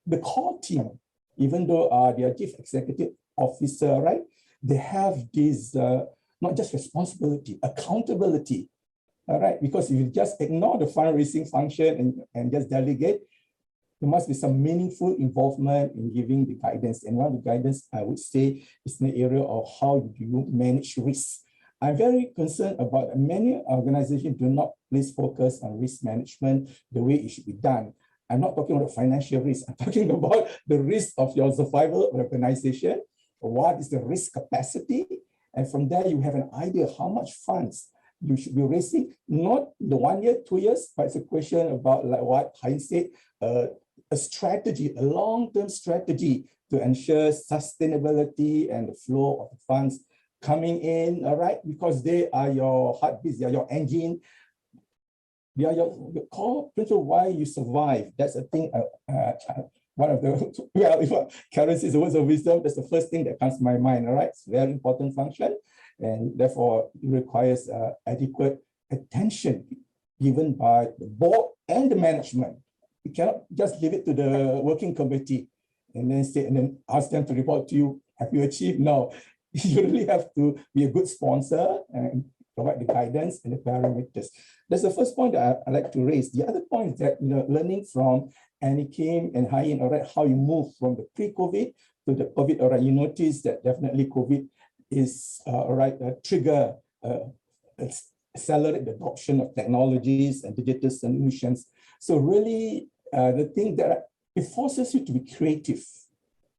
the core team, even though they are chief executive officer, right? They have this, not just responsibility, accountability. All right, because if you just ignore the fundraising function and just delegate, there must be some meaningful involvement in giving the guidance. And one of the guidance I would say is in the area of how do you manage risk. I'm very concerned about many organizations do not place focus on risk management the way it should be done. I'm not talking about financial risk. I'm talking about the risk of your survival of organization. What is the risk capacity? And from there, you have an idea how much funds you should be raising, not the 1 year, 2 years, but it's a question about like what Hein said, a strategy, a long-term strategy to ensure sustainability and the flow of the funds coming in, all right? Because they are your heartbeats, they are your engine, they are your core principle why you survive. That's a thing, one of the, well, if Karen says the words of wisdom, that's the first thing that comes to my mind, all right? It's a very important function. And therefore, it requires adequate attention given by the board and the management. You cannot just leave it to the working committee and then ask them to report to you. Have you achieved? No, you really have to be a good sponsor and provide the guidance and the parameters. That's the first point that I like to raise. The other point is that learning from Annie Kim and Hein, all right, how you move from the pre-COVID to the COVID. All right, you notice that definitely COVID is trigger, accelerate the adoption of technologies and digital solutions. So really, the thing that it forces you to be creative,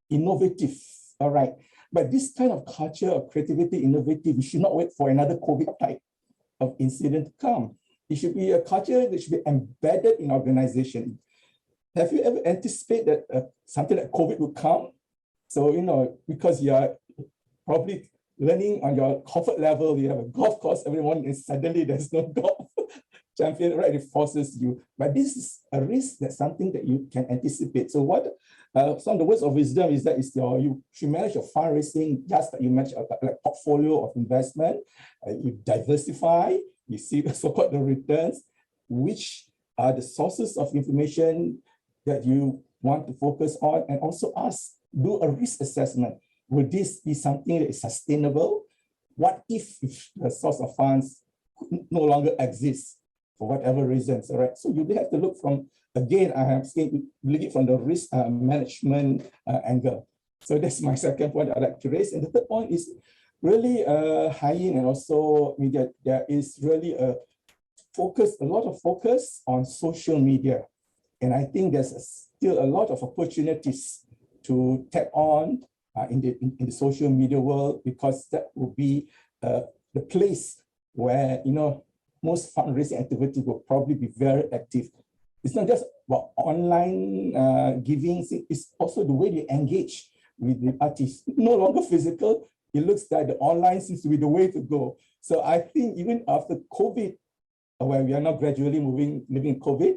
innovative, all right. But this kind of culture of creativity, innovative, you should not wait for another COVID type of incident to come. It should be a culture that should be embedded in organization. Have you ever anticipated that something like COVID would come? So, because you are probably learning on your comfort level, you have a golf course every morning and suddenly there's no golf champion, right? It forces you. But this is a risk, that's something that you can anticipate. So what some of the words of wisdom is that you should manage your fundraising just like you manage a portfolio of investment. You diversify, you see the so-called the returns, which are the sources of information that you want to focus on, and also do a risk assessment. Will this be something that is sustainable? What if the source of funds no longer exists for whatever reasons, all right? So you have to look from, again, I am saying, look it from the risk management angle. So that's my second point I'd like to raise. And the third point is really Hein and also media. There is really a lot of focus on social media. And I think there's still a lot of opportunities to tap on in the social media world, because that will be the place where most fundraising activity will probably be very active. It's not just about online giving, it's also the way you engage with the artists. No longer physical, it looks like the online seems to be the way to go. So I think even after COVID, where we are now gradually living in COVID,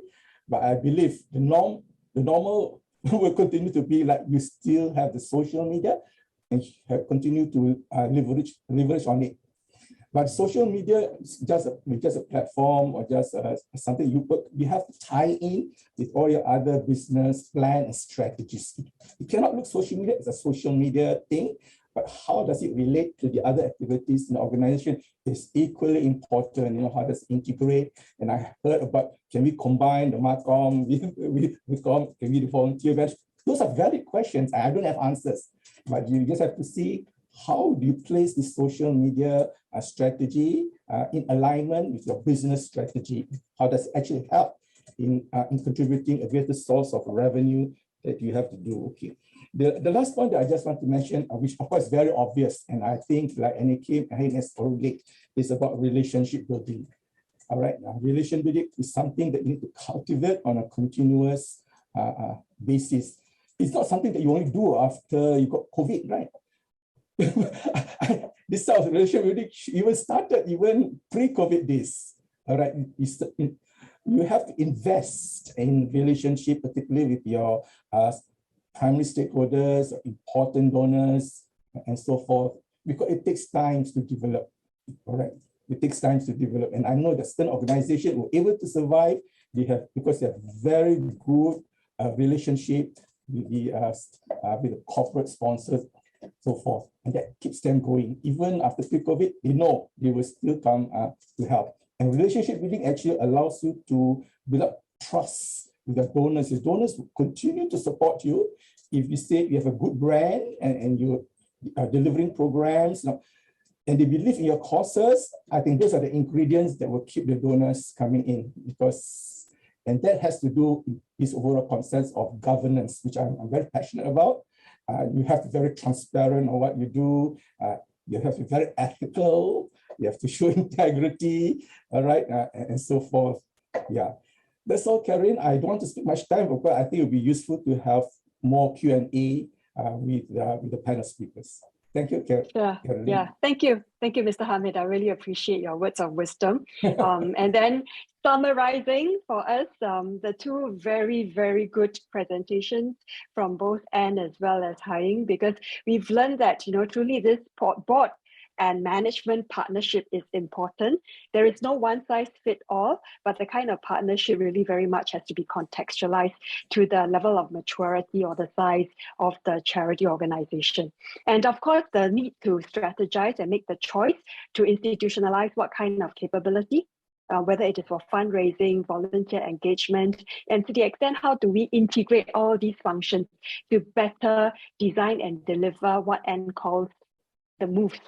but I believe the normal will continue to be like you still have the social media and continue to leverage on it. But social media is just a platform or just something you have to tie in with all your other business plan and strategies. You cannot look social media as a social media thing, but how does it relate to the other activities in the organization is equally important. How does it integrate? And I heard about, can we combine the MARCOM with can we do volunteer bench? Those are valid questions. I don't have answers, but you just have to see how do you place the social media strategy in alignment with your business strategy? How does it actually help in contributing a greater source of revenue that you have to do? Okay. The last point that I just want to mention, which of course is very obvious, and I think like Annie Kim has already, is about relationship building. All right, relation building is something that you need to cultivate on a continuous basis. It's not something that you only do after you got COVID, right? This sort of relation building even started even pre-COVID days. All right, you have to invest in relationship, particularly with your primary stakeholders, important donors, and so forth, because it takes time to develop. All right, it takes time to develop, and I know that certain organizations were able to survive. Because they have very good relationship with the corporate sponsors, so forth, and that keeps them going. Even after pre-COVID, they know they will still come to help. And relationship building actually allows you to build up trust with the donors. The donors will continue to support you if you say you have a good brand and you are delivering programs, and they believe in your causes. I think those are the ingredients that will keep the donors coming in, and that has to do with this overall concept of governance, which I'm very passionate about. You have to be very transparent on what you do. You have to be very ethical. You have to show integrity, all right, and so forth. Yeah, that's all, Karen. I don't want to spend much time, but I think it would be useful to have more Q&A with the panel speakers. Thank you, Karen. Yeah. Thank you, Mr. Hamid. I really appreciate your words of wisdom. And then summarizing for us the two very, very good presentations from both Anne as well as Haing, because we've learned that truly this board and management partnership is important. There is no one size fit all, but the kind of partnership really very much has to be contextualized to the level of maturity or the size of the charity organization. And of course, the need to strategize and make the choice to institutionalize what kind of capability, whether it is for fundraising, volunteer engagement, and to the extent how do we integrate all these functions to better design and deliver what Anne calls the moves,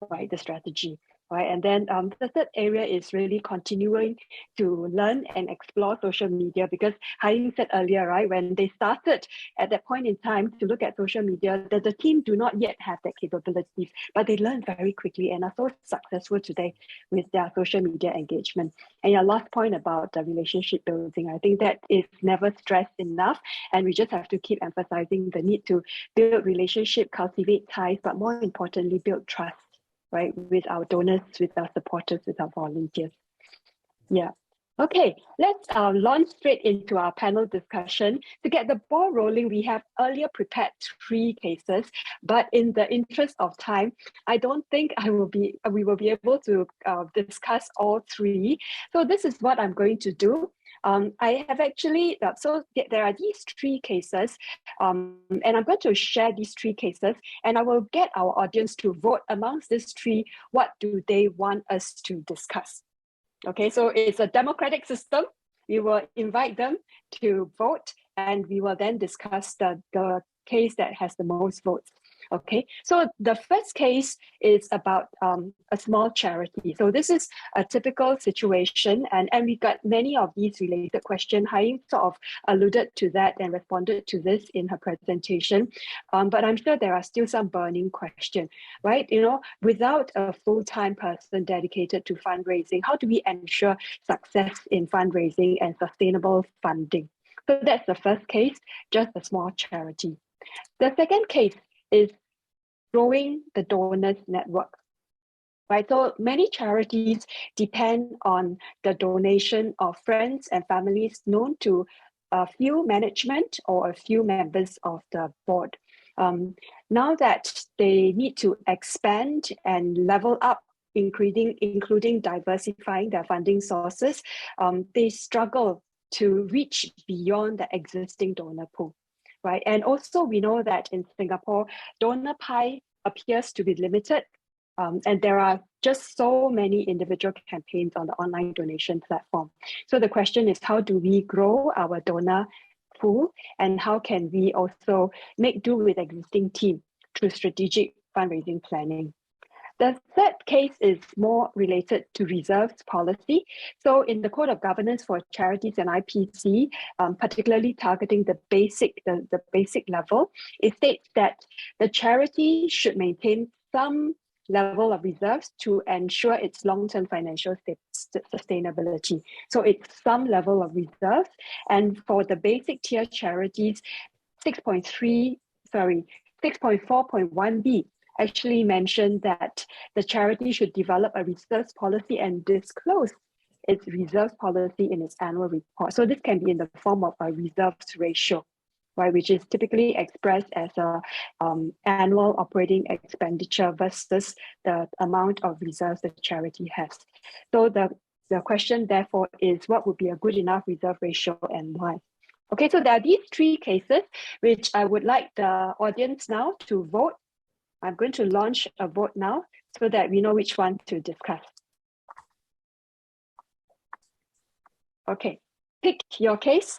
right, the strategy, right? And then the third area is really continuing to learn and explore social media, because Haing said earlier, right, when they started at that point in time to look at social media, that the team do not yet have that capabilities, but they learn very quickly and are so successful today with their social media engagement. And your last point about the relationship building, I think that is never stressed enough, and we just have to keep emphasizing the need to build relationship, cultivate ties, but more importantly, build trust, right, with our donors, with our supporters, with our volunteers. Yeah. Okay, let's launch straight into our panel discussion. To get the ball rolling, we have earlier prepared 3 cases, but in the interest of time, I don't think we will be able to discuss all 3. So this is what I'm going to do. I have actually, so there are these 3 cases, and I'm going to share these 3 cases, and I will get our audience to vote amongst these 3, what do they want us to discuss? Okay, so it's a democratic system. We will invite them to vote, and we will then discuss the case that has the most votes. Okay, so the first case is about a small charity. So this is a typical situation, and we got many of these related questions. Haing sort of alluded to that and responded to this in her presentation, but I'm sure there are still some burning questions, right? Without a full-time person dedicated to fundraising, how do we ensure success in fundraising and sustainable funding? So that's the first case, just a small charity. The second case is growing the donors network, right? So many charities depend on the donation of friends and families known to a few management or a few members of the board. Now that they need to expand and level up, including diversifying their funding sources, they struggle to reach beyond the existing donor pool. Right. And also we know that in Singapore, donor pie appears to be limited, and there are just so many individual campaigns on the online donation platform. So the question is, how do we grow our donor pool, and how can we also make do with existing team through strategic fundraising planning? The third case is more related to reserves policy. So in the Code of Governance for Charities and IPC, particularly targeting the basic level, it states that the charity should maintain some level of reserves to ensure its long-term financial sustainability. So it's some level of reserves. And for the basic tier charities, 6.4.1b actually mentioned that the charity should develop a reserves policy and disclose its reserves policy in its annual report. So this can be in the form of a reserves ratio, right, which is typically expressed as a annual operating expenditure versus the amount of reserves the charity has. So the question therefore is, what would be a good enough reserve ratio and why? Okay, so there are these three cases which I would like the audience now to vote. I'm going to launch a vote now so that we know which one to discuss. Okay, pick your case.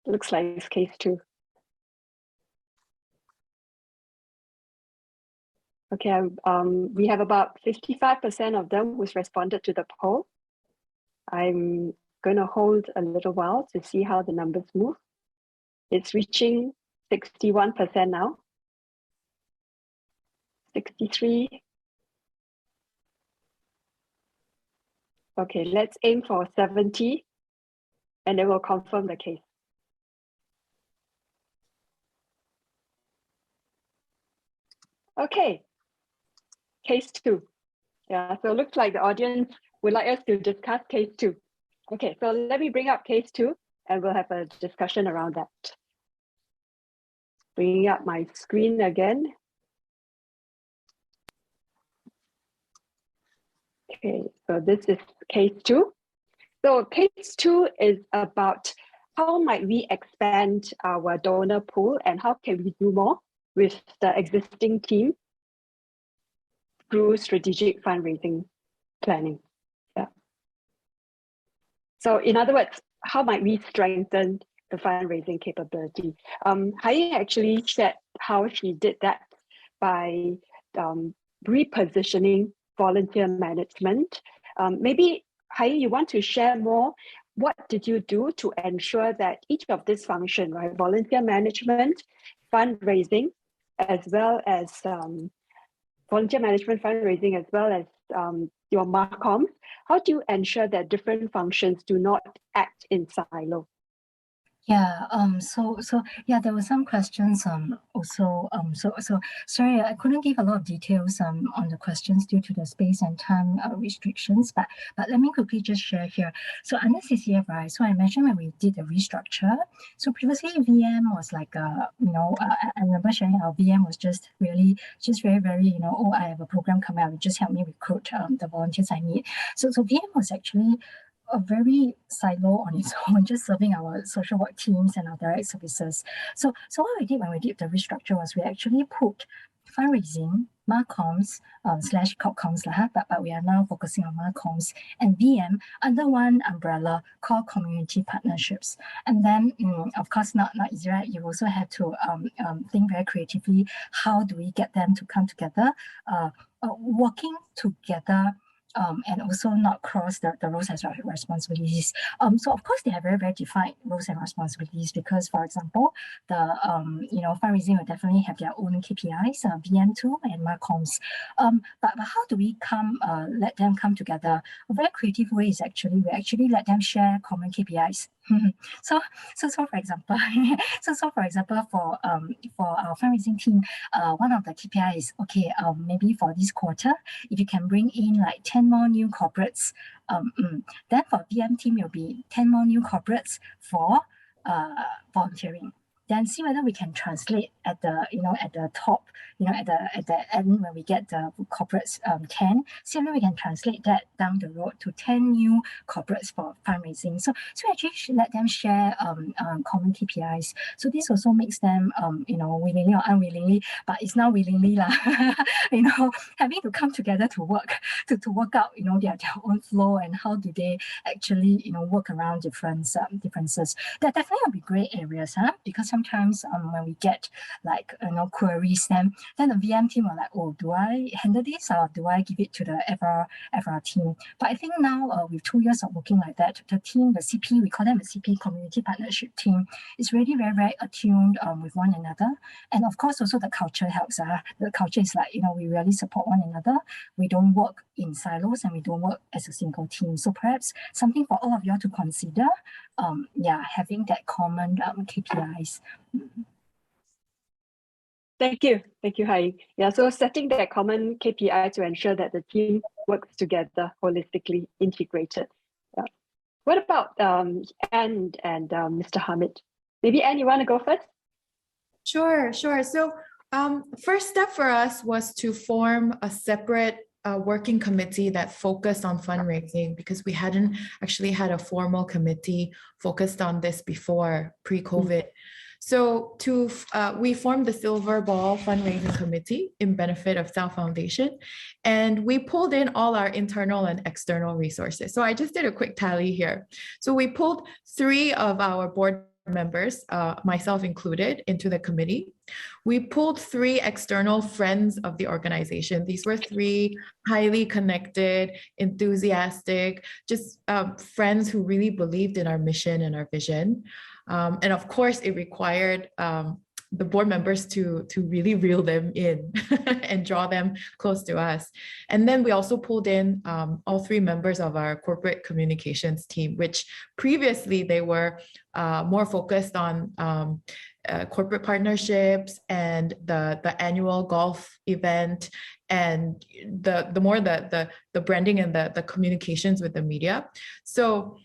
Looks like it's case 2. Okay, we have about 55% of them who's responded to the poll. I'm going to hold a little while to see how the numbers move. It's reaching 61% now. 63. Okay, let's aim for 70 and then we'll confirm the case. Okay, case 2. Yeah, so it looks like the audience would like us to discuss case 2. Okay, so let me bring up case 2 and we'll have a discussion around that. Bringing up my screen again. Okay, so this is case 2. So case 2 is about how might we expand our donor pool and how can we do more with the existing team through strategic fundraising planning. Yeah. So in other words, how might we strengthen the fundraising capability? Hai actually shared how she did that by repositioning volunteer management. Maybe Hai, you want to share more? What did you do to ensure that each of this function, right, volunteer management, fundraising, as well as volunteer management, fundraising, as well as your MARCOMs, how do you ensure that different functions do not act in silo? Yeah, so yeah, there were some questions also. So sorry, I couldn't give a lot of details on the questions due to the space and time restrictions, but let me quickly just share here. So under CCF, right, so I mentioned when we did the restructure, so previously VM was like I remember sharing how VM was just very, oh, I have a program coming out, just help me recruit the volunteers I need. So VM was actually a very silo on its own, just serving our social work teams and our direct services. So what we did when we did the restructure was we actually put fundraising, MARCOMs / COPCOMs, but we are now focusing on MARCOMs and VM under one umbrella called community partnerships. And then, of course, not easy, right? You also have to think very creatively, how do we get them to come together, working together, and also not cross the roles and responsibilities. So of course they have very, very defined roles and responsibilities because, for example, the fundraising will definitely have their own KPIs, VM2 and MARCOMs. But how do we let them come together? A very creative way is we actually let them share common KPIs. So for example, for our fundraising team, one of the KPIs is maybe for this quarter, if you can bring in like 10 more new corporates, then for VM team it will be 10 more new corporates for volunteering. Then see whether we can translate at the top, at the end when we get the corporates 10, see whether we can translate that down the road to 10 new corporates for fundraising. So actually let them share common KPIs. So this also makes them willingly or unwillingly, but it's now willingly having to come together to work out their own flow and how do they actually work around differences. There definitely will be gray areas, because sometimes sometimes when we get like queries, then the VM team are like, oh, do I handle this or do I give it to the FR team? But I think now with 2 years of working like that, the team, the CP, we call them the CP Community Partnership Team, is really very, very attuned with one another. And of course, also the culture helps. The culture is like, we really support one another. We don't work in silos and we don't work as a single team. So perhaps something for all of you all to consider, having that common KPIs. Thank you, Hai. Yeah, so setting that common KPI to ensure that the team works together holistically integrated. Yeah. What about Anne and Mr. Hamid? Maybe Anne, you want to go first? Sure. So first step for us was to form a separate working committee that focused on fundraising, because we hadn't actually had a formal committee focused on this before pre-COVID. So we formed the Silver Ball Fundraising Committee in benefit of South Foundation, and we pulled in all our internal and external resources. So I just did a quick tally here. So we pulled 3 of our board members, myself included, into the committee. We pulled 3 external friends of the organization. These were 3 highly connected, enthusiastic, just friends who really believed in our mission and our vision. And of course, it required the board members to really reel them in and draw them close to us. And then we also pulled in all 3 members of our corporate communications team, which previously they were more focused on corporate partnerships and the annual golf event and the branding and the communications with the media. So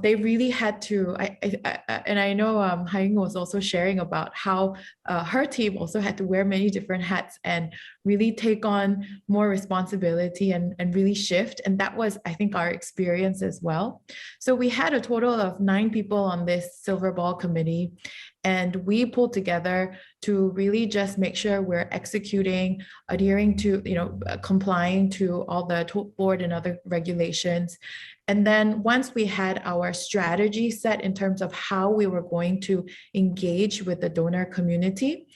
they really had to, and I know Haing was also sharing about how her team also had to wear many different hats and really take on more responsibility and really shift. And that was, I think, our experience as well. So we had a total of 9 people on this Silver Ball committee, and we pulled together to really just make sure we're executing, adhering to, complying to all the board and other regulations. And then once we had our strategy set in terms of how we were going to engage with the donor community,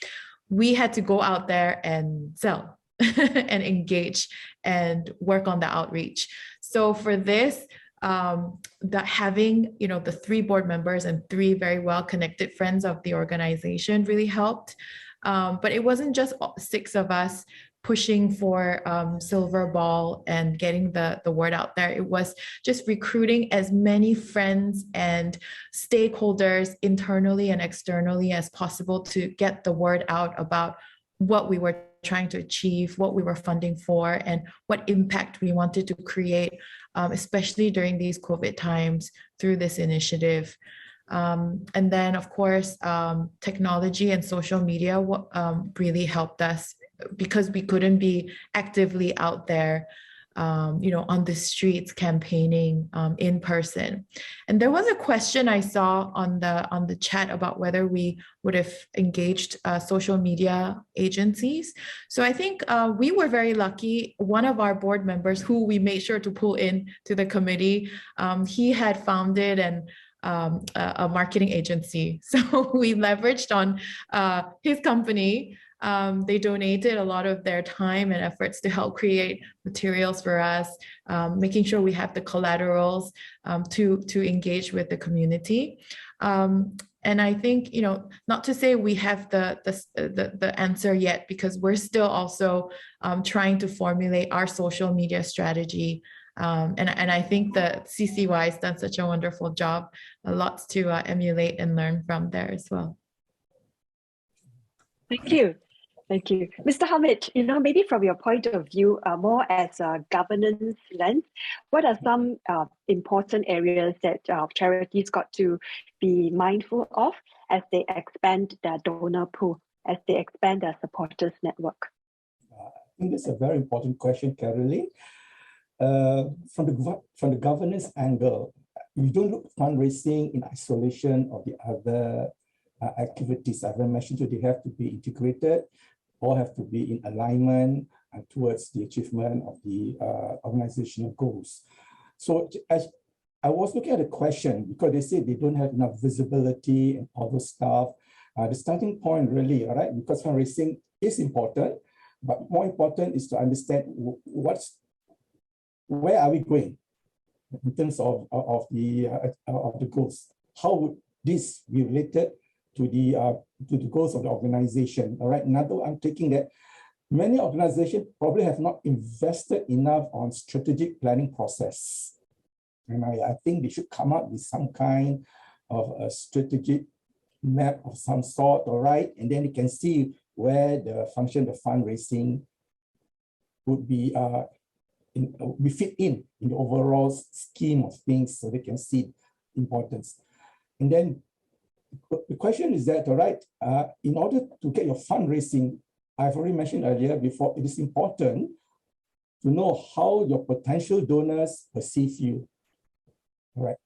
we had to go out there and sell and engage and work on the outreach. So for this, having the 3 board members and 3 very well-connected friends of the organization really helped. But it wasn't just 6 of us pushing for Silver Ball and getting the word out there. It was just recruiting as many friends and stakeholders internally and externally as possible to get the word out about what we were trying to achieve, what we were funding for, and what impact we wanted to create, especially during these COVID times through this initiative. And then, of course, technology and social media really helped us, because we couldn't be actively out there, on the streets campaigning in person. And there was a question I saw on the chat about whether we would have engaged social media agencies. So I think we were very lucky. One of our board members, who we made sure to pull in to the committee, he had founded a marketing agency. So we leveraged on his company. They donated a lot of their time and efforts to help create materials for us, making sure we have the collaterals to engage with the community. And I think, not to say we have the answer yet, because we're still also trying to formulate our social media strategy. And I think the CCY has done such a wonderful job. Lots to emulate and learn from there as well. Thank you. Thank you. Mr. Hamid, maybe from your point of view, more as a governance lens, what are some important areas that charities got to be mindful of as they expand their donor pool, as they expand their supporters network? I think that's a very important question, Carolee. From the governance angle, you don't look at fundraising in isolation of the other activities. As I mentioned, they have to be integrated, all have to be in alignment towards the achievement of the organizational goals. So as I was looking at the question, because they say they don't have enough visibility and all those stuff, the starting point really, all right, because fundraising is important, but more important is to understand where are we going in terms of the goals. How would this be related to the goals of the organization? All right. Another, I'm taking that many organizations probably have not invested enough on strategic planning process. And I think they should come up with some kind of a strategic map of some sort, all right? And then you can see where the function of fundraising would be we fit in the overall scheme of things, so they can see importance. And then the question is that, all right, in order to get your fundraising, I've already mentioned earlier before, it is important to know how your potential donors perceive you. All right.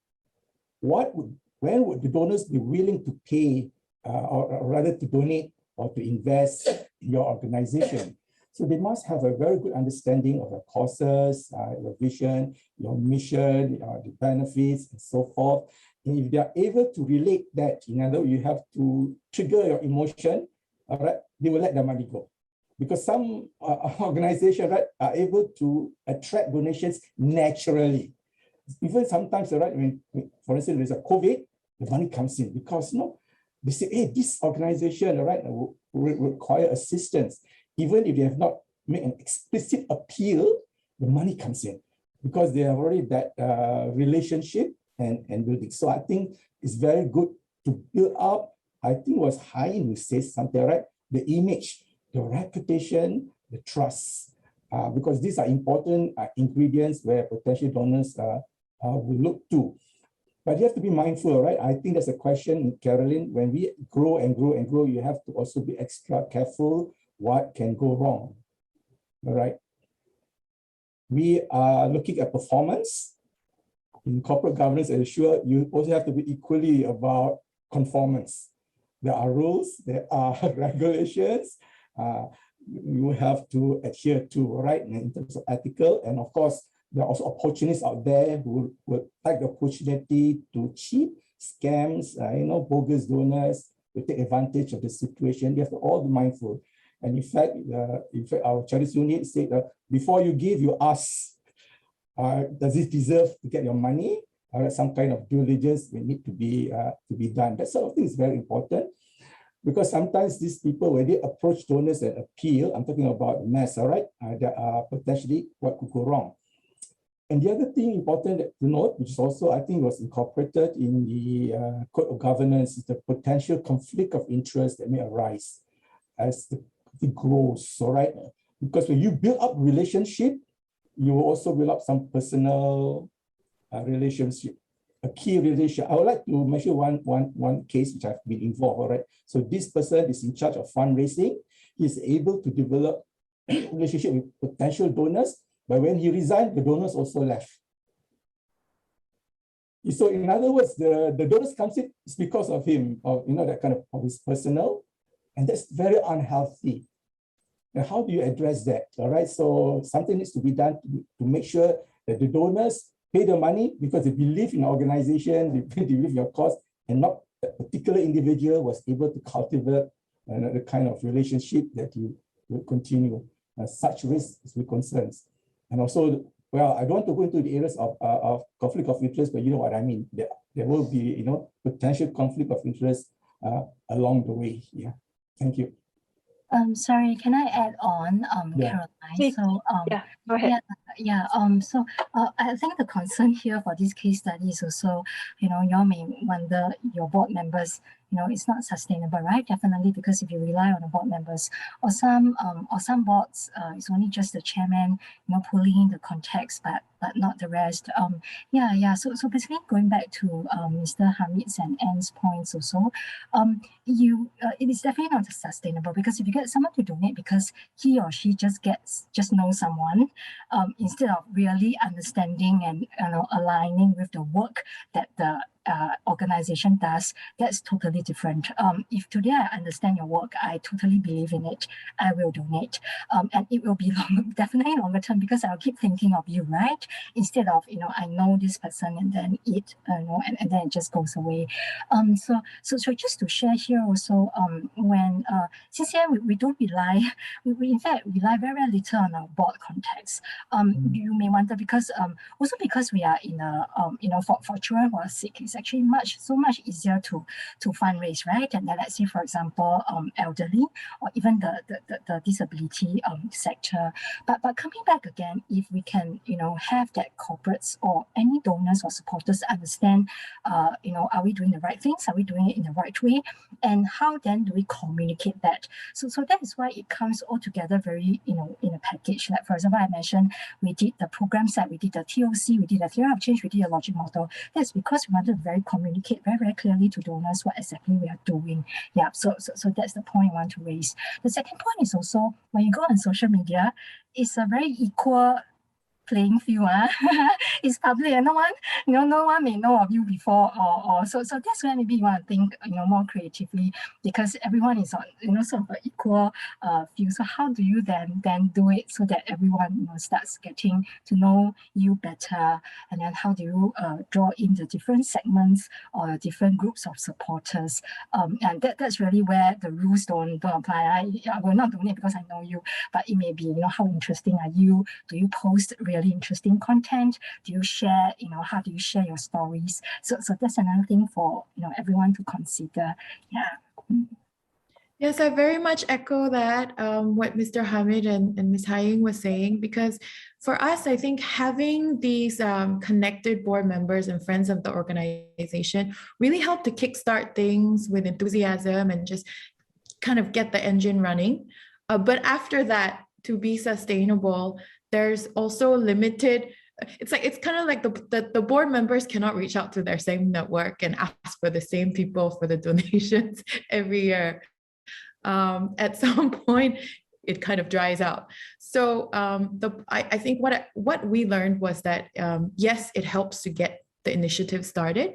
When would the donors be willing to pay or rather to donate or to invest in your organization? So they must have a very good understanding of your causes, your vision, your mission, the benefits, and so forth. And if they are able to relate that, in other words, you have to trigger your emotion, all right, they will let the money go. Because some organizations, right, are able to attract donations naturally. Even sometimes, right, when, for instance, there's a COVID, the money comes in because, they say, hey, this organization, all right, will require assistance. Even if they have not made an explicit appeal, the money comes in because they have already that relationship and building. So I think it's very good to build up. I think it was Hein who says something, right? The image, the reputation, the trust, because these are important ingredients where potential donors will look to. But you have to be mindful, right? I think there's a question, Carolyn, when we grow and grow and grow, you have to also be extra careful what can go wrong, all right? We are looking at performance. In corporate governance, I'm sure you also have to be equally about conformance. There are rules, there are regulations, you have to adhere to, right, in terms of ethical. And of course, there are also opportunists out there who will take the opportunity to cheat, scams, bogus donors, to take advantage of the situation. You have to all be mindful. And in fact, our charities unit said, before you give, you ask, does it deserve to get your money? Some kind of due diligence will need to be done. That sort of thing is very important. Because sometimes these people, when they approach donors and appeal, I'm talking about mass, all right, there are potentially what could go wrong. And the other thing important to note, which is also, I think, was incorporated in the Code of Governance, is the potential conflict of interest that may arise as it grows, all right? Because when you build up relationship, you also build up some personal relationship. A key relationship. I would like to mention one case which I've been involved, all right? So this person is in charge of fundraising. He's able to develop relationship with potential donors, but when he resigned, the donors also left. So in other words, the donors comes in is because of him, of that kind of his personal, and that's very unhealthy. And how do you address that? All right, so something needs to be done to make sure that the donors pay the money because they believe in the organization, they believe in your cause, and not a particular individual was able to cultivate the kind of relationship that you will continue. Such risks with concerns. And also, well, I don't want to go into the areas of conflict of interest, but you know what I mean. There will be, potential conflict of interest along the way. Yeah. Thank you. Sorry, can I add on, Caroline? Please. So, Yeah, go ahead. So I think the concern here for this case study is also, you all may wonder, your board members, it's not sustainable, right? Definitely, because if you rely on the board members, or some boards, it's only just the chairman, pulling in the context, but not the rest. So basically, going back to Mr. Hamid's and Anne's points also, it is definitely not sustainable, because if you get someone to donate because he or she just knows someone, instead of really understanding and aligning with the work that the organization does, that's totally different. If today I understand your work, I totally believe in it, I will donate. And it will be definitely longer term, because I'll keep thinking of you, right? Instead of, I know this person and then and then it just goes away. So just to share here also, when since here we don't rely, we in fact rely very, very little on our board contacts. You may wonder, because also because we are in a for children who are sick, it's actually so much easier to fundraise, right? And then let's say, for example, elderly, or even the disability sector. But coming back again, if we can have that corporates or any donors or supporters understand, are we doing the right things? Are we doing it in the right way? And how then do we communicate that? So that is why it comes all together very, in a package. Like, for example, I mentioned we did the program set, we did the TOC, we did a theory of change, we did a logic model. That's because we wanted to communicate very, very clearly to donors what exactly we are doing. Yeah, so that's the point I want to raise. The second point is also, when you go on social media, it's a very equal playing field. It's public, and no one may know of you before, or so that's where maybe you want to think more creatively, because everyone is on sort of an equal field. So how do you then do it so that everyone starts getting to know you better, and then how do you draw in the different segments or different groups of supporters, and that's really where the rules don't apply. I will not donate because I know you, but it may be how interesting are you? Do you post really interesting content? Do you share, how do you share your stories? So that's another thing for everyone to consider. Yeah. Yes, I very much echo that, what Mr. Hamid and Ms. Haiying was saying, because for us, I think having these connected board members and friends of the organization really helped to kickstart things with enthusiasm and just kind of get the engine running. But after that, to be sustainable, there's also limited. It's kind of like the board members cannot reach out to their same network and ask for the same people for the donations every year. At some point, it kind of dries out. So I think what we learned was that yes, it helps to get the initiative started,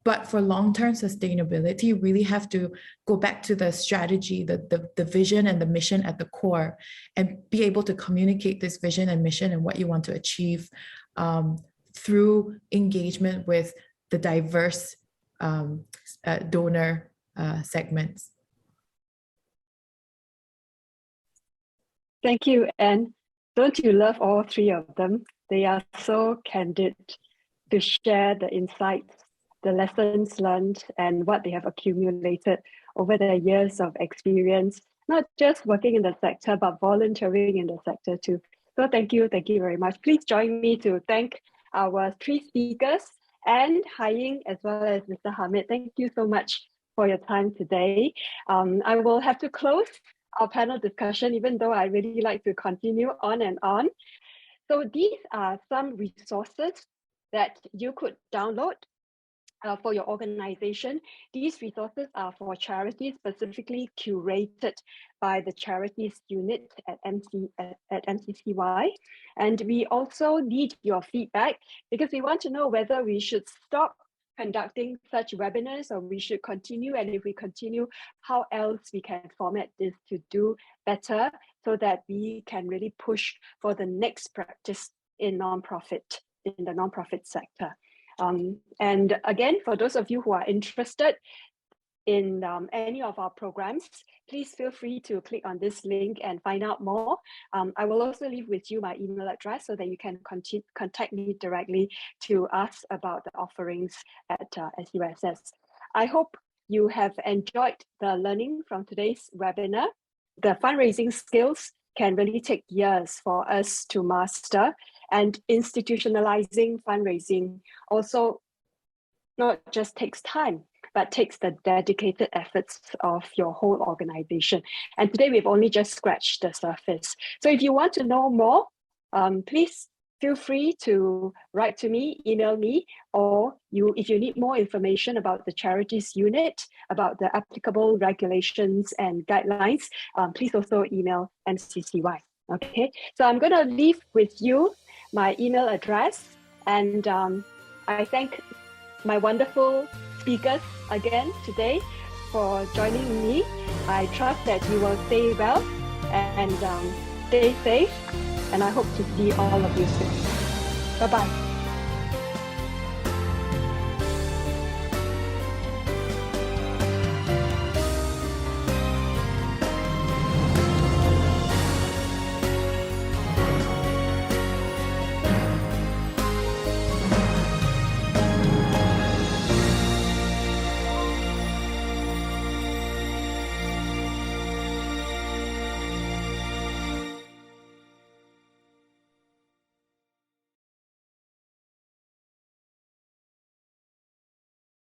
but for long-term sustainability, you really have to go back to the strategy, the vision and the mission at the core, and be able to communicate this vision and mission and what you want to achieve through engagement with the diverse donor segments. Thank you. And don't you love all three of them? They are so candid to share the insights, the lessons learned, and what they have accumulated over their years of experience, not just working in the sector, but volunteering in the sector too. So thank you very much. Please join me to thank our three speakers and Haiying as well as Mr. Hamid. Thank you so much for your time today. I will have to close our panel discussion, even though I really like to continue on and on. So these are some resources that you could download for your organization. These resources are for charities, specifically curated by the charities unit at MCCY. And we also need your feedback, because we want to know whether we should stop conducting such webinars or we should continue, and if we continue, how else we can format this to do better so that we can really push for the next practice in the nonprofit sector. And again, for those of you who are interested in any of our programs, please feel free to click on this link and find out more. I will also leave with you my email address so that you can contact me directly to ask about the offerings at SUSS. I hope you have enjoyed the learning from today's webinar. The fundraising skills can really take years for us to master, and institutionalizing fundraising also not just takes time, but takes the dedicated efforts of your whole organization. And today we've only just scratched the surface. So if you want to know more, please feel free to write to me, email me, or if you need more information about the charities unit, about the applicable regulations and guidelines, please also email MCCY. Okay, so I'm going to leave with you my email address, and I thank my wonderful speakers again today for joining me. I trust that you will stay well and stay safe, and I hope to see all of you soon. Bye-bye.